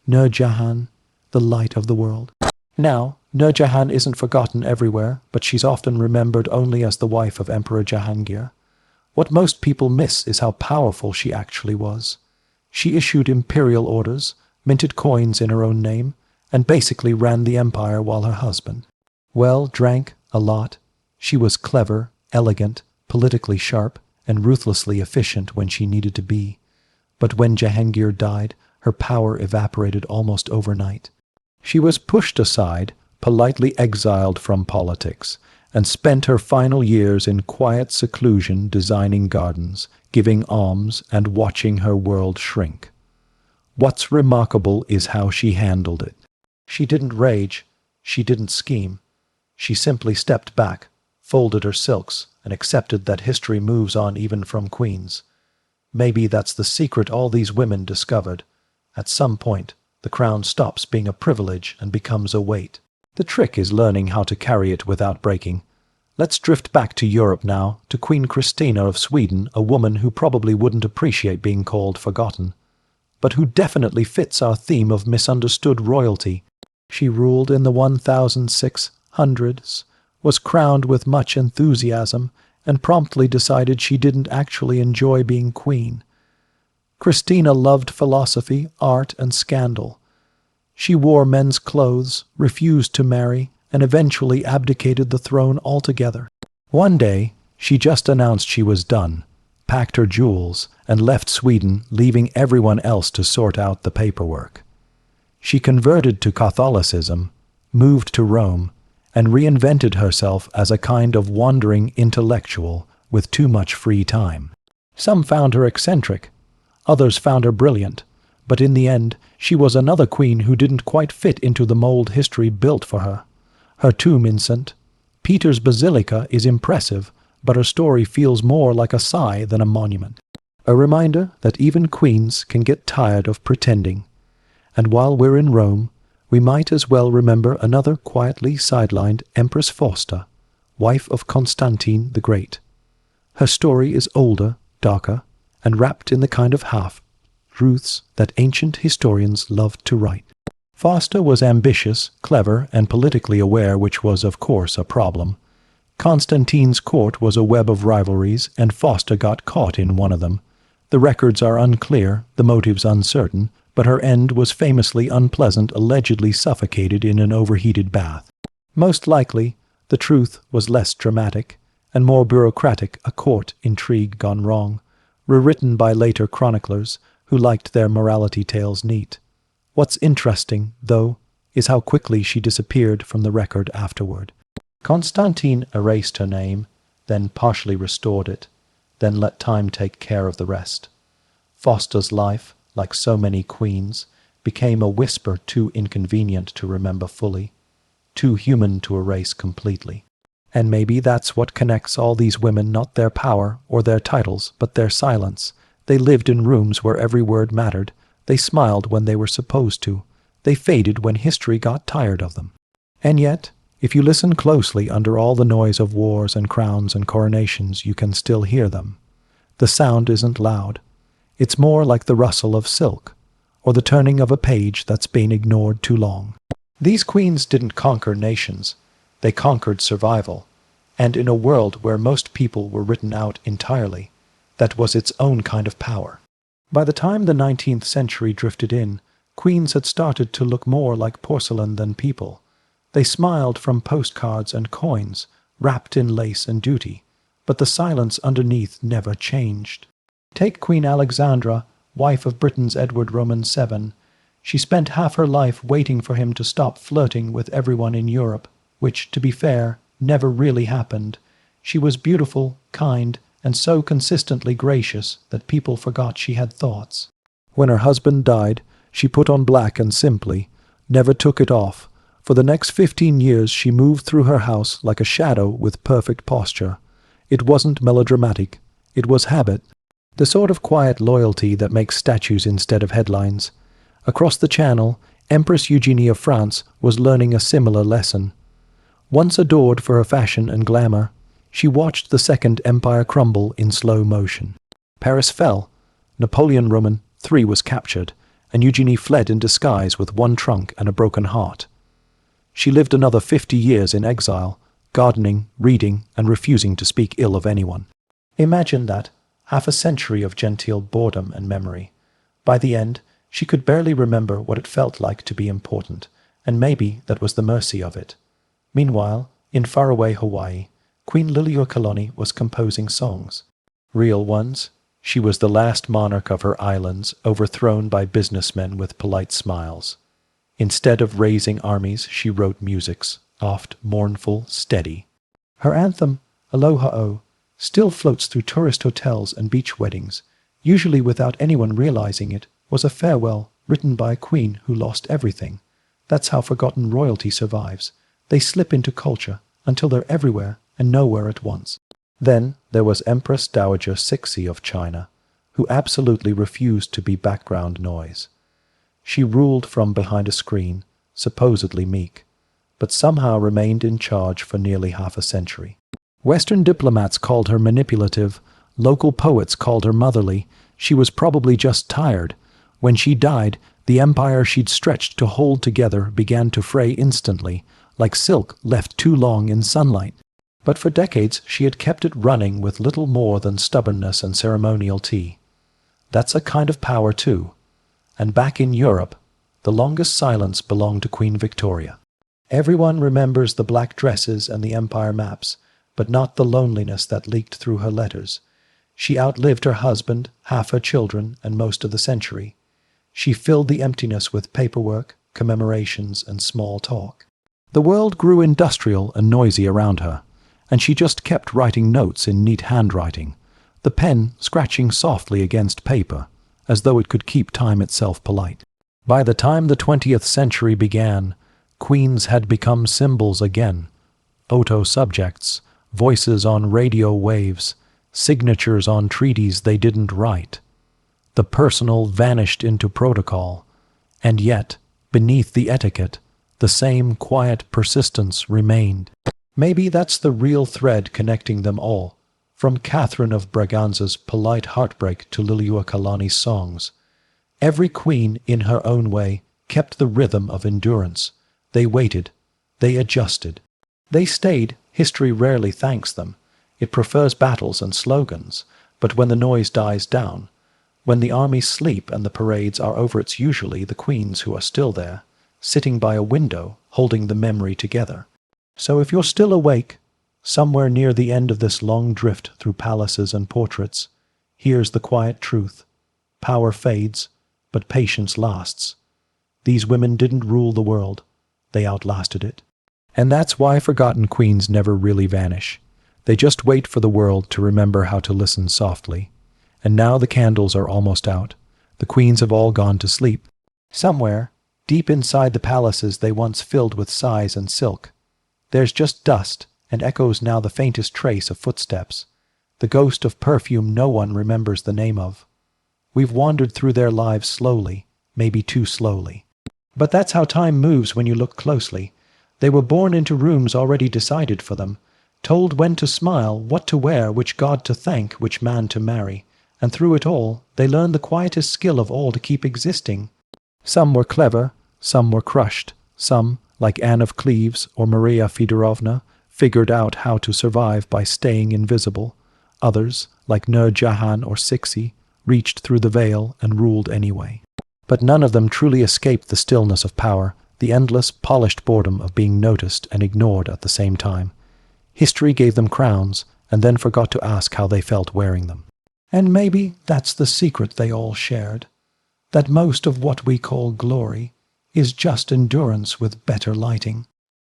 Nur Jahan, the light of the world. Now, Nur Jahan isn't forgotten everywhere, but she's often remembered only as the wife of Emperor Jahangir. What most people miss is how powerful she actually was. She issued imperial orders, minted coins in her own name, and basically ran the empire while her husband, well, drank a lot. She was clever, elegant, politically sharp, and ruthlessly efficient when she needed to be. But when Jahangir died, her power evaporated almost overnight. She was pushed aside, politely exiled from politics, and spent her final years in quiet seclusion designing gardens, giving alms, and watching her world shrink. What's remarkable is how she handled it. She didn't rage, she didn't scheme. She simply stepped back, folded her silks, and accepted that history moves on even from queens. Maybe that's the secret all these women discovered. At some point, the crown stops being a privilege and becomes a weight. The trick is learning how to carry it without breaking. Let's drift back to Europe now, to Queen Christina of Sweden, a woman who probably wouldn't appreciate being called forgotten, but who definitely fits our theme of misunderstood royalty. She ruled in the 1600s, was crowned with much enthusiasm, and promptly decided she didn't actually enjoy being queen. Christina loved philosophy, art, and scandal. She wore men's clothes, refused to marry, and eventually abdicated the throne altogether. One day, she just announced she was done, packed her jewels, and left Sweden, leaving everyone else to sort out the paperwork. She converted to Catholicism, moved to Rome, and reinvented herself as a kind of wandering intellectual with too much free time. Some found her eccentric, others found her brilliant, but in the end, she was another queen who didn't quite fit into the mold history built for her. Her tomb in St. Peter's Basilica is impressive, but her story feels more like a sigh than a monument. A reminder that even queens can get tired of pretending. And while we're in Rome, we might as well remember another quietly sidelined Empress Fausta, wife of Constantine the Great. Her story is older, darker, and wrapped in the kind of half-truths that ancient historians loved to write. Fausta was ambitious, clever, and politically aware, which was, of course, a problem. Constantine's court was a web of rivalries, and Fausta got caught in one of them. The records are unclear, the motives uncertain, but her end was famously unpleasant, allegedly suffocated in an overheated bath. Most likely, the truth was less dramatic and more bureaucratic, a court intrigue gone wrong, rewritten by later chroniclers who liked their morality tales neat. What's interesting, though, is how quickly she disappeared from the record afterward. Constantine erased her name, then partially restored it, then let time take care of the rest. Fausta's life, like so many queens, became a whisper too inconvenient to remember fully, too human to erase completely. And maybe that's what connects all these women, not their power or their titles, but their silence. They lived in rooms where every word mattered. They smiled when they were supposed to. They faded when history got tired of them. And yet, if you listen closely under all the noise of wars and crowns and coronations, you can still hear them. The sound isn't loud. It's more like the rustle of silk, or the turning of a page that's been ignored too long. These queens didn't conquer nations. They conquered survival. And in a world where most people were written out entirely, that was its own kind of power. By the time the 19th century drifted in, queens had started to look more like porcelain than people. They smiled from postcards and coins, wrapped in lace and duty, but the silence underneath never changed. Take Queen Alexandra, wife of Britain's Edward Roman VII. She spent half her life waiting for him to stop flirting with everyone in Europe, which, to be fair, never really happened. She was beautiful, kind, and so consistently gracious that people forgot she had thoughts. When her husband died, she put on black and simply, never took it off. For the next 15 years she moved through her house like a shadow with perfect posture. It wasn't melodramatic. It was habit. The sort of quiet loyalty that makes statues instead of headlines. Across the Channel, Empress Eugenie of France was learning a similar lesson. Once adored for her fashion and glamour, She watched the Second Empire crumble in slow motion. Paris fell, Napoleon Roman III was captured, and Eugenie fled in disguise with one trunk and a broken heart. She lived another 50 years in exile, gardening, reading, and refusing to speak ill of anyone. Imagine that, half a century of genteel boredom and memory. By the end, she could barely remember what it felt like to be important, and maybe that was the mercy of it. Meanwhile, in faraway Hawaii, Queen Liliuokalani was composing songs. Real ones. She was the last monarch of her islands, overthrown by businessmen with polite smiles. Instead of raising armies, she wrote musics, oft mournful, steady. Her anthem, Aloha O, still floats through tourist hotels and beach weddings, usually without anyone realizing it, was a farewell written by a queen who lost everything. That's how forgotten royalty survives. They slip into culture until they're everywhere and nowhere at once. Then there was Empress Dowager Cixi of China, who absolutely refused to be background noise. She ruled from behind a screen, supposedly meek, but somehow remained in charge for nearly half a century. Western diplomats called her manipulative, local poets called her motherly. She was probably just tired. When she died, the empire she'd stretched to hold together began to fray instantly, like silk left too long in sunlight. But for decades she had kept it running with little more than stubbornness and ceremonial tea. That's a kind of power too. And back in Europe, the longest silence belonged to Queen Victoria. Everyone remembers the black dresses and the empire maps, but not the loneliness that leaked through her letters. She outlived her husband, half her children, and most of the century. She filled the emptiness with paperwork, commemorations, and small talk. The world grew industrial and noisy around her, and she just kept writing notes in neat handwriting, the pen scratching softly against paper, as though it could keep time itself polite. By the time the 20th century began, queens had become symbols again, auto subjects, voices on radio waves, signatures on treaties they didn't write. The personal vanished into protocol, and yet, beneath the etiquette, the same quiet persistence remained. Maybe that's the real thread connecting them all, from Catherine of Braganza's polite heartbreak to Liliuokalani's songs. Every queen, in her own way, kept the rhythm of endurance. They waited. They adjusted. They stayed. History rarely thanks them. It prefers battles and slogans. But when the noise dies down, when the armies sleep and the parades are over, it's usually the queens who are still there, sitting by a window, holding the memory together. So if you're still awake, somewhere near the end of this long drift through palaces and portraits, here's the quiet truth. Power fades, but patience lasts. These women didn't rule the world. They outlasted it. And that's why forgotten queens never really vanish. They just wait for the world to remember how to listen softly. And now the candles are almost out. The queens have all gone to sleep. Somewhere, deep inside the palaces they once filled with sighs and silk, there's just dust, and echoes now the faintest trace of footsteps, the ghost of perfume no one remembers the name of. We've wandered through their lives slowly, maybe too slowly. But that's how time moves when you look closely. They were born into rooms already decided for them, told when to smile, what to wear, which god to thank, which man to marry. And through it all, they learned the quietest skill of all to keep existing. Some were clever, some were crushed, some, like Anne of Cleves or Maria Fedorovna, figured out how to survive by staying invisible. Others, like Nur Jahan or Cixi, reached through the veil and ruled anyway. But none of them truly escaped the stillness of power, the endless, polished boredom of being noticed and ignored at the same time. History gave them crowns, and then forgot to ask how they felt wearing them. And maybe that's the secret they all shared, that most of what we call glory is just endurance with better lighting.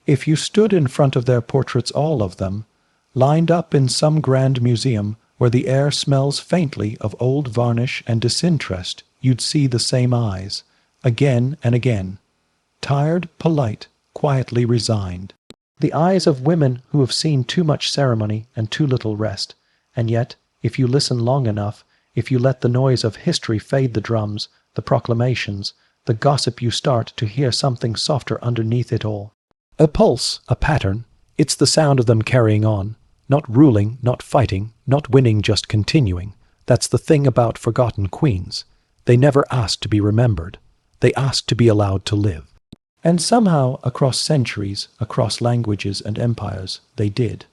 If you stood in front of their portraits, all of them, lined up in some grand museum where the air smells faintly of old varnish and disinterest, you'd see the same eyes, again and again, tired, polite, quietly resigned. The eyes of women who have seen too much ceremony and too little rest, and yet, if you listen long enough, if you let the noise of history fade the drums, the proclamations, the gossip, you start to hear something softer underneath it all. A pulse, a pattern. It's the sound of them carrying on, Not ruling, not fighting, not winning, just continuing. That's the thing about forgotten queens. They never asked to be remembered. They asked to be allowed to live. And somehow, across centuries, across languages and empires, they did.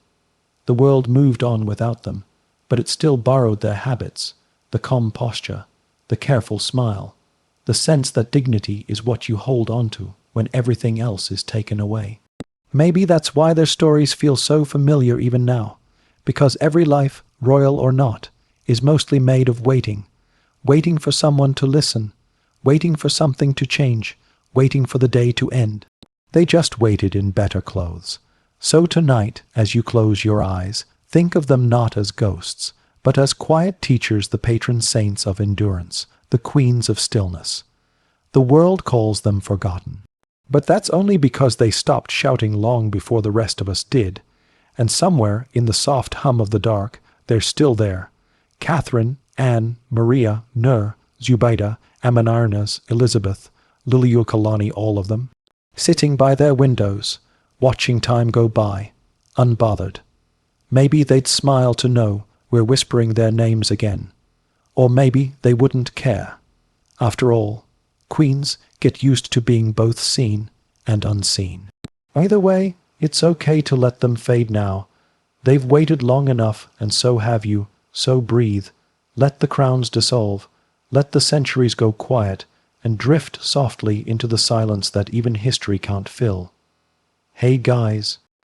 The world moved on without them, but it still borrowed their habits, the calm posture, the careful smile, the sense that dignity is what you hold on to when everything else is taken away. Maybe that's why their stories feel so familiar even now, because every life, royal or not, is mostly made of waiting, waiting for someone to listen, waiting for something to change, waiting for the day to end. They just waited in better clothes. So tonight, as you close your eyes, think of them not as ghosts, but as quiet teachers, the patron saints of endurance, the queens of stillness. The world calls them forgotten. But that's only because they stopped shouting long before the rest of us did, and somewhere in the soft hum of the dark, they're still there. Catherine, Anne, Maria, Nur, Zubaida, Amanarnas, Elizabeth, Liliuokalani, all of them, sitting by their windows, watching time go by, unbothered. Maybe they'd smile to know we're whispering their names again. Or maybe they wouldn't care. After all, queens get used to being both seen and unseen. Either way, it's okay to let them fade now. They've waited long enough, and so have you, so breathe. Let the crowns dissolve, let the centuries go quiet, and drift softly into the silence that even history can't fill. Hey guys,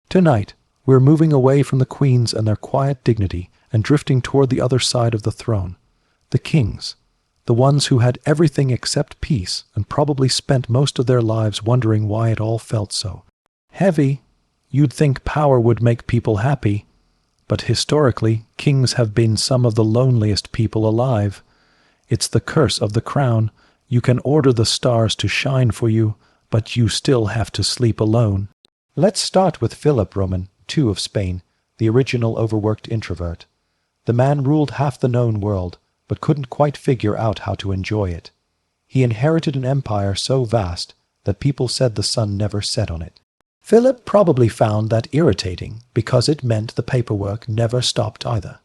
tonight we're moving away from the queens and their quiet dignity and drifting toward the other side of the throne. The kings, the ones who had everything except peace and probably spent most of their lives wondering why it all felt so heavy. You'd think power would make people happy, but historically, kings have been some of the loneliest people alive. It's the curse of the crown. You can order the stars to shine for you, but you still have to sleep alone. Let's start with Philip Roman II of Spain, the original overworked introvert. The man ruled half the known world, but couldn't quite figure out how to enjoy it. He inherited an empire so vast that people said the sun never set on it. Philip probably found that irritating because it meant the paperwork never stopped either.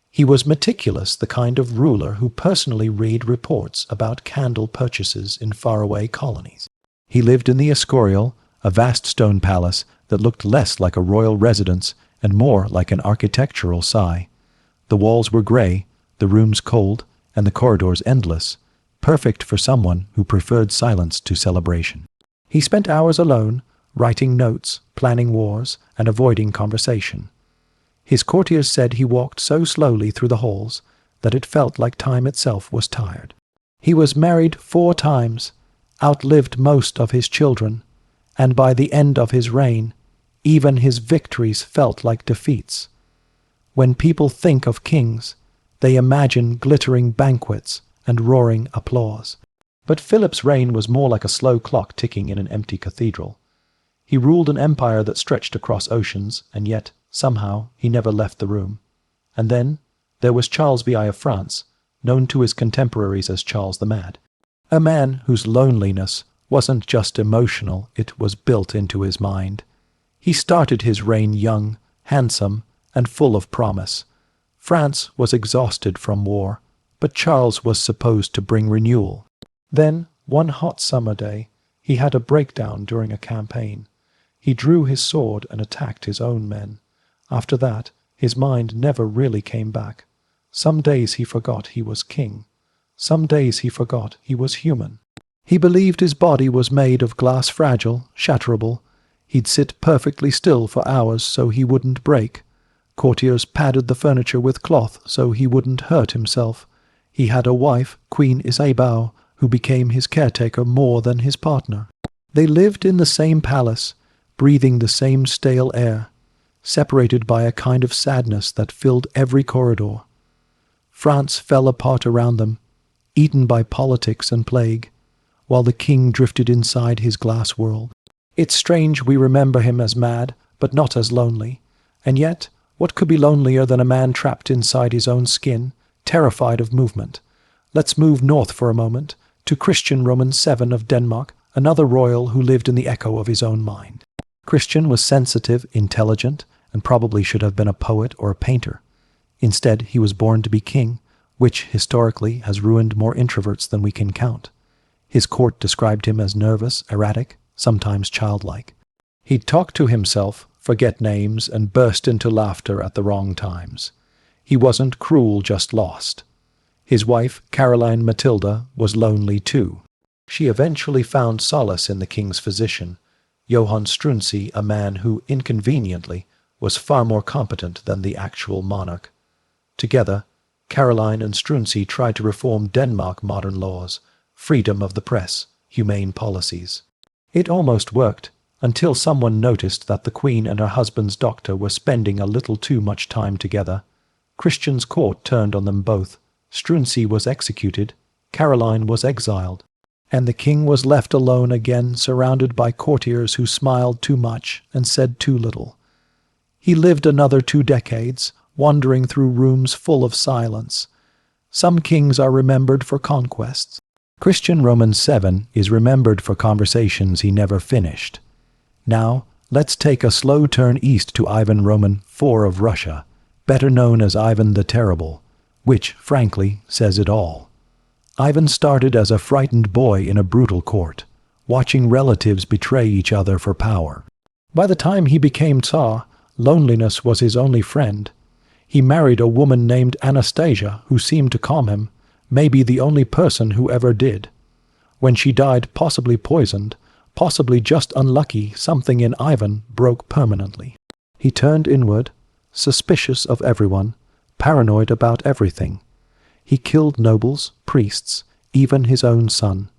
He was meticulous, the kind of ruler who personally read reports about candle purchases in faraway colonies. He lived in the Escorial, a vast stone palace that looked less like a royal residence and more like an architectural sigh. The walls were gray, the rooms cold, and the corridors endless, perfect for someone who preferred silence to celebration. He spent hours alone, writing notes, planning wars, and avoiding conversation. His courtiers said he walked so slowly through the halls that it felt like time itself was tired. He was married 4 times, outlived most of his children, and by the end of his reign, even his victories felt like defeats. When people think of kings, they imagine glittering banquets and roaring applause. But Philip's reign was more like a slow clock ticking in an empty cathedral. He ruled an empire that stretched across oceans, and yet, somehow, he never left the room. And then there was Charles VI of France, known to his contemporaries as Charles the Mad, a man whose loneliness wasn't just emotional, it was built into his mind. He started his reign young, handsome, and full of promise. France was exhausted from war, but Charles was supposed to bring renewal. Then, one hot summer day, he had a breakdown during a campaign. He drew his sword and attacked his own men. After that, his mind never really came back. Some days he forgot he was king. Some days he forgot he was human. He believed his body was made of glass, fragile, shatterable. He'd sit perfectly still for hours so he wouldn't break. Courtiers padded the furniture with cloth so he wouldn't hurt himself. He had a wife, Queen Isabeau, who became his caretaker more than his partner. They lived in the same palace, breathing the same stale air, separated by a kind of sadness that filled every corridor. France fell apart around them, eaten by politics and plague, while the king drifted inside his glass world. It's strange we remember him as mad, but not as lonely. And yet, what could be lonelier than a man trapped inside his own skin, terrified of movement? Let's move north for a moment, to Christian Roman VII of Denmark, another royal who lived in the echo of his own mind. Christian was sensitive, intelligent, and probably should have been a poet or a painter. Instead, he was born to be king, which, historically, has ruined more introverts than we can count. His court described him as nervous, erratic, sometimes childlike. He'd talk to himself, forget names, and burst into laughter at the wrong times. He wasn't cruel, just lost. His wife, Caroline Matilda, was lonely too. She eventually found solace in the king's physician, Johann Struensee, a man who, inconveniently, was far more competent than the actual monarch. Together, Caroline and Struensee tried to reform Denmark modern laws, freedom of the press, humane policies. It almost worked, until someone noticed that the Queen and her husband's doctor were spending a little too much time together. Christian's court turned on them both. Struensee was executed, Caroline was exiled, and the king was left alone again, surrounded by courtiers who smiled too much and said too little. He lived another 2 decades, wandering through rooms full of silence. Some kings are remembered for conquests. Christian Roman VII is remembered for conversations he never finished. Now, let's take a slow turn east to Ivan Roman IV of Russia, better known as Ivan the Terrible, which, frankly, says it all. Ivan started as a frightened boy in a brutal court, watching relatives betray each other for power. By the time he became Tsar, loneliness was his only friend. He married a woman named Anastasia who seemed to calm him, maybe the only person who ever did. When she died, possibly poisoned, possibly just unlucky, something in Ivan broke permanently. He turned inward, suspicious of everyone, paranoid about everything. He killed nobles, priests, even his own son.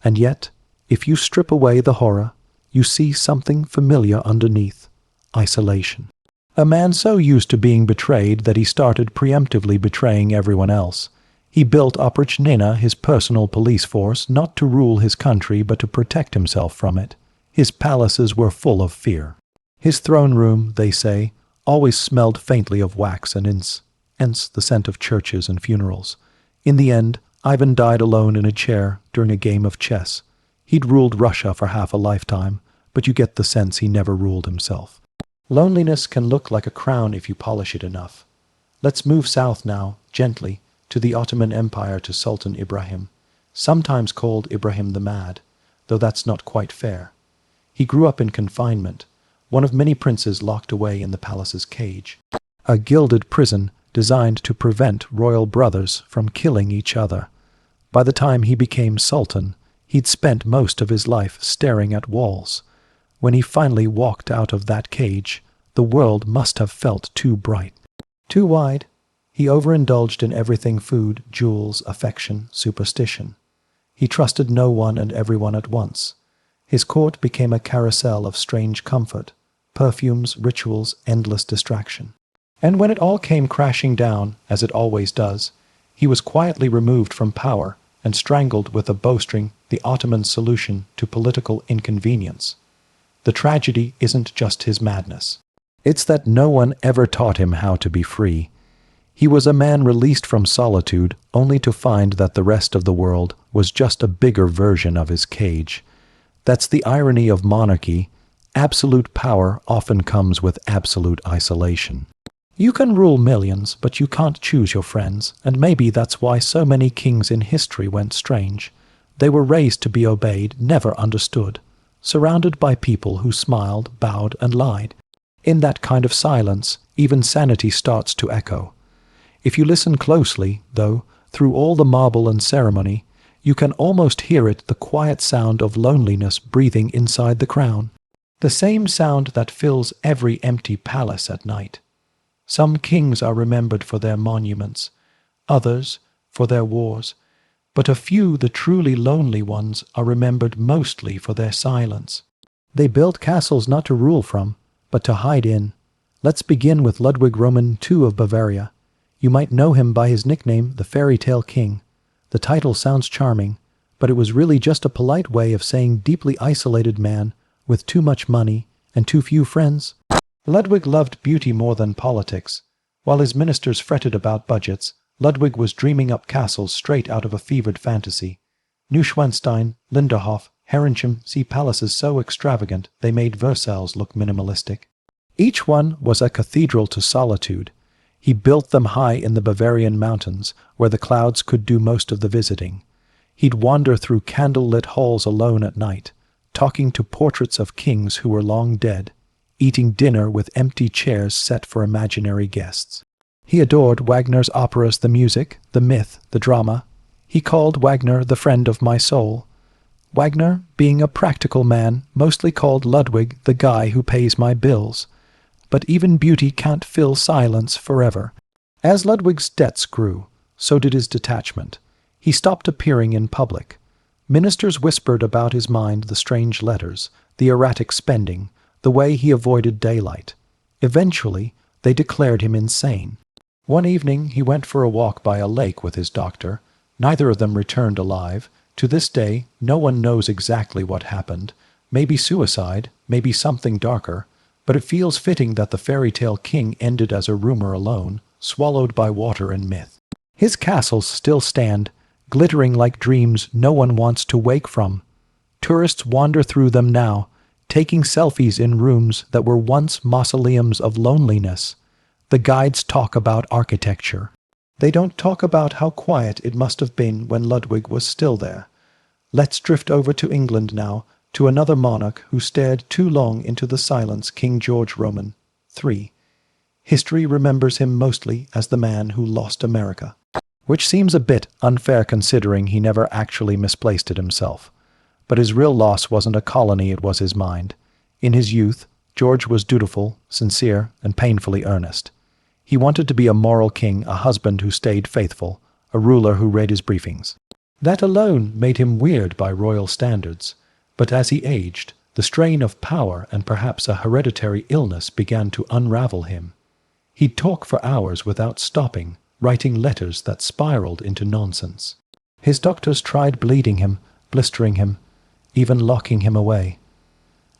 And yet, if you strip away the horror, you see something familiar underneath: isolation. A man so used to being betrayed that he started preemptively betraying everyone else. He built Oprichnina, his personal police force, not to rule his country but to protect himself from it. His palaces were full of fear. His throne room, they say, always smelled faintly of wax and ince, hence the scent of churches and funerals. In the end, Ivan died alone in a chair during a game of chess. He'd ruled Russia for half a lifetime, but you get the sense he never ruled himself. Loneliness can look like a crown if you polish it enough. Let's move south now, gently, to the Ottoman Empire, to Sultan Ibrahim, sometimes called Ibrahim the Mad, though that's not quite fair. He grew up in confinement, one of many princes locked away in the palace's cage, a gilded prison designed to prevent royal brothers from killing each other. By the time he became sultan, he'd spent most of his life staring at walls. When he finally walked out of that cage, the world must have felt too bright, too wide. He overindulged in everything: food, jewels, affection, superstition. He trusted no one and everyone at once. His court became a carousel of strange comfort, perfumes, rituals, endless distraction. And when it all came crashing down, as it always does, he was quietly removed from power and strangled with a bowstring, the Ottoman solution to political inconvenience. The tragedy isn't just his madness. It's that no one ever taught him how to be free. He was a man released from solitude only to find that the rest of the world was just a bigger version of his cage. That's the irony of monarchy. Absolute power often comes with absolute isolation. You can rule millions, but you can't choose your friends, and maybe that's why so many kings in history went strange. They were raised to be obeyed, never understood, surrounded by people who smiled, bowed, and lied. In that kind of silence, even sanity starts to echo. If you listen closely, though, through all the marble and ceremony, you can almost hear it, the quiet sound of loneliness breathing inside the crown. The same sound that fills every empty palace at night. Some kings are remembered for their monuments, others for their wars, but a few, the truly lonely ones, are remembered mostly for their silence. They built castles not to rule from, but to hide in. Let's begin with Ludwig Roman II of Bavaria. You might know him by his nickname, the Fairy Tale King. The title sounds charming, but it was really just a polite way of saying deeply isolated man with too much money and too few friends. Ludwig loved beauty more than politics. While his ministers fretted about budgets, Ludwig was dreaming up castles straight out of a fevered fantasy. Neuschwanstein, Linderhof, Herrenchiem see palaces so extravagant they made Versailles look minimalistic. Each one was a cathedral to solitude. He built them high in the Bavarian mountains, where the clouds could do most of the visiting. He'd wander through candle-lit halls alone at night, talking to portraits of kings who were long dead, eating dinner with empty chairs set for imaginary guests. He adored Wagner's operas, the music, the myth, the drama. He called Wagner the friend of my soul. Wagner, being a practical man, mostly called Ludwig the guy who pays my bills. But even beauty can't fill silence forever. As Ludwig's debts grew, so did his detachment. He stopped appearing in public. Ministers whispered about his mind the strange letters, the erratic spending, the way he avoided daylight. Eventually, they declared him insane. One evening he went for a walk by a lake with his doctor. Neither of them returned alive. To this day, no one knows exactly what happened. Maybe suicide, maybe something darker, but it feels fitting that the fairy tale king ended as a rumor alone, swallowed by water and myth. His castles still stand, glittering like dreams no one wants to wake from. Tourists wander through them now, taking selfies in rooms that were once mausoleums of loneliness. The guides talk about architecture. They don't talk about how quiet it must have been when Ludwig was still there. Let's drift over to England now, to another monarch who stared too long into the silence, King George Roman III. History remembers him mostly as the man who lost America, which seems a bit unfair considering he never actually misplaced it himself. But his real loss wasn't a colony, it was his mind. In his youth, George was dutiful, sincere, and painfully earnest. He wanted to be a moral king, a husband who stayed faithful, a ruler who read his briefings. That alone made him weird by royal standards. But as he aged, the strain of power and perhaps a hereditary illness began to unravel him. He'd talk for hours without stopping, writing letters that spiraled into nonsense. His doctors tried bleeding him, blistering him, even locking him away.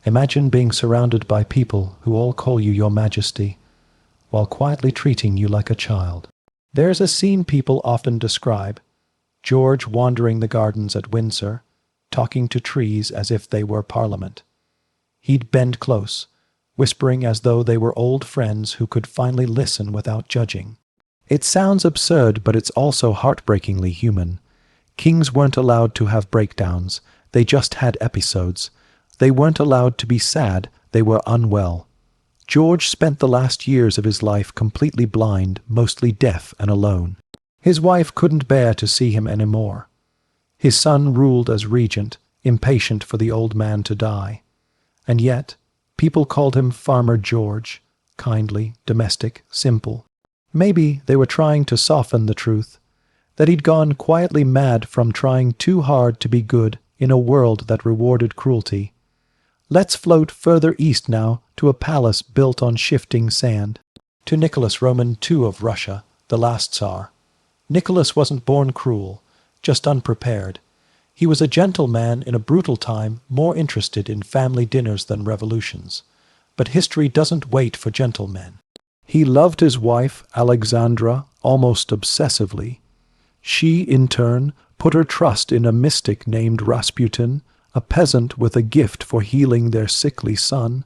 Imagine being surrounded by people who all call you your majesty, while quietly treating you like a child. There's a scene people often describe: George wandering the gardens at Windsor, talking to trees as if they were Parliament. He'd bend close, whispering as though they were old friends who could finally listen without judging. It sounds absurd, but it's also heartbreakingly human. Kings weren't allowed to have breakdowns, they just had episodes. They weren't allowed to be sad, they were unwell. George spent the last years of his life completely blind, mostly deaf and alone. His wife couldn't bear to see him anymore. His son ruled as regent, impatient for the old man to die. And yet, people called him Farmer George, kindly, domestic, simple. Maybe they were trying to soften the truth, that he'd gone quietly mad from trying too hard to be good in a world that rewarded cruelty. Let's float further east now to a palace built on shifting sand. To Nicholas Roman II of Russia, the last Tsar. Nicholas wasn't born cruel, just unprepared. He was a gentle man in a brutal time, more interested in family dinners than revolutions. But history doesn't wait for gentlemen. He loved his wife, Alexandra, almost obsessively. She, in turn, put her trust in a mystic named Rasputin, a peasant with a gift for healing their sickly son,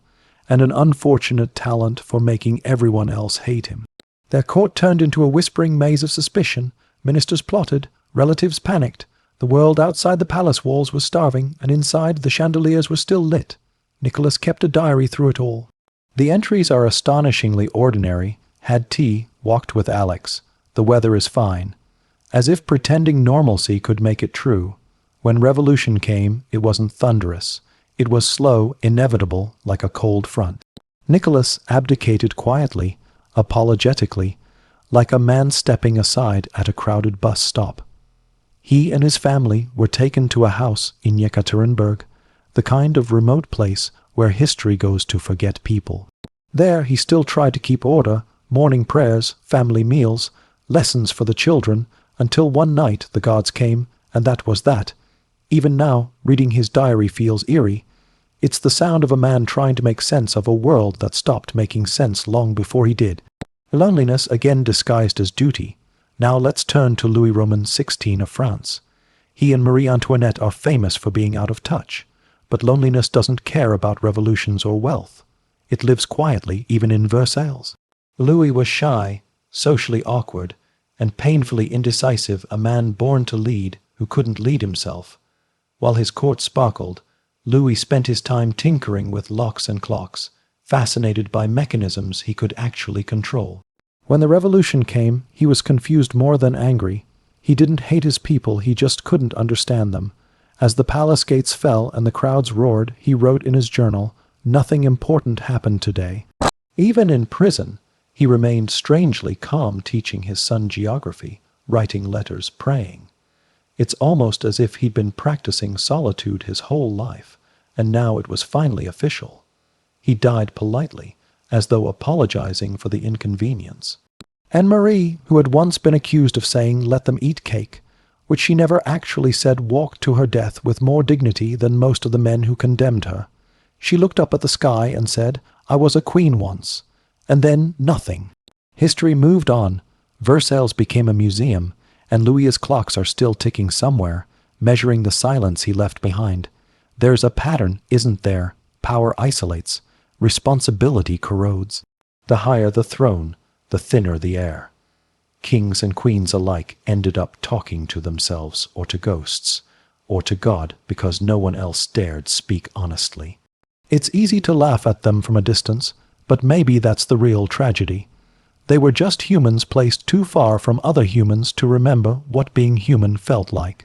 and an unfortunate talent for making everyone else hate him. Their court turned into a whispering maze of suspicion. Ministers plotted, relatives panicked. The world outside the palace walls was starving, and inside the chandeliers were still lit. Nicholas kept a diary through it all. The entries are astonishingly ordinary. Had tea, walked with Alex. The weather is fine. As if pretending normalcy could make it true. When revolution came, it wasn't thunderous. It was slow, inevitable, like a cold front. Nicholas abdicated quietly, apologetically, like a man stepping aside at a crowded bus stop. He and his family were taken to a house in Yekaterinburg, the kind of remote place where history goes to forget people. There he still tried to keep order, morning prayers, family meals, lessons for the children, until one night the gods came, and that was that. Even now, reading his diary feels eerie. It's the sound of a man trying to make sense of a world that stopped making sense long before he did. Loneliness again disguised as duty. Now let's turn to Louis Roman XVI of France. He and Marie Antoinette are famous for being out of touch, but loneliness doesn't care about revolutions or wealth. It lives quietly even in Versailles. Louis was shy, socially awkward, and painfully indecisive, a man born to lead who couldn't lead himself. While his court sparkled, Louis spent his time tinkering with locks and clocks, fascinated by mechanisms he could actually control. When the revolution came, he was confused more than angry. He didn't hate his people, he just couldn't understand them. As the palace gates fell and the crowds roared, he wrote in his journal, "Nothing important happened today." Even in prison, he remained strangely calm, teaching his son geography, writing letters, praying. It's almost as if he'd been practicing solitude his whole life, and now it was finally official. He died politely, as though apologizing for the inconvenience. And Marie, who had once been accused of saying, "Let them eat cake," which she never actually said, walked to her death with more dignity than most of the men who condemned her. She looked up at the sky and said, "I was a queen once." And then nothing. History moved on. Versailles became a museum, and Louis's clocks are still ticking somewhere, measuring the silence he left behind. There's a pattern, isn't there? Power isolates. Responsibility corrodes. The higher the throne, the thinner the air. Kings and queens alike ended up talking to themselves or to ghosts, or to God because no one else dared speak honestly. It's easy to laugh at them from a distance, but maybe that's the real tragedy. They were just humans placed too far from other humans to remember what being human felt like.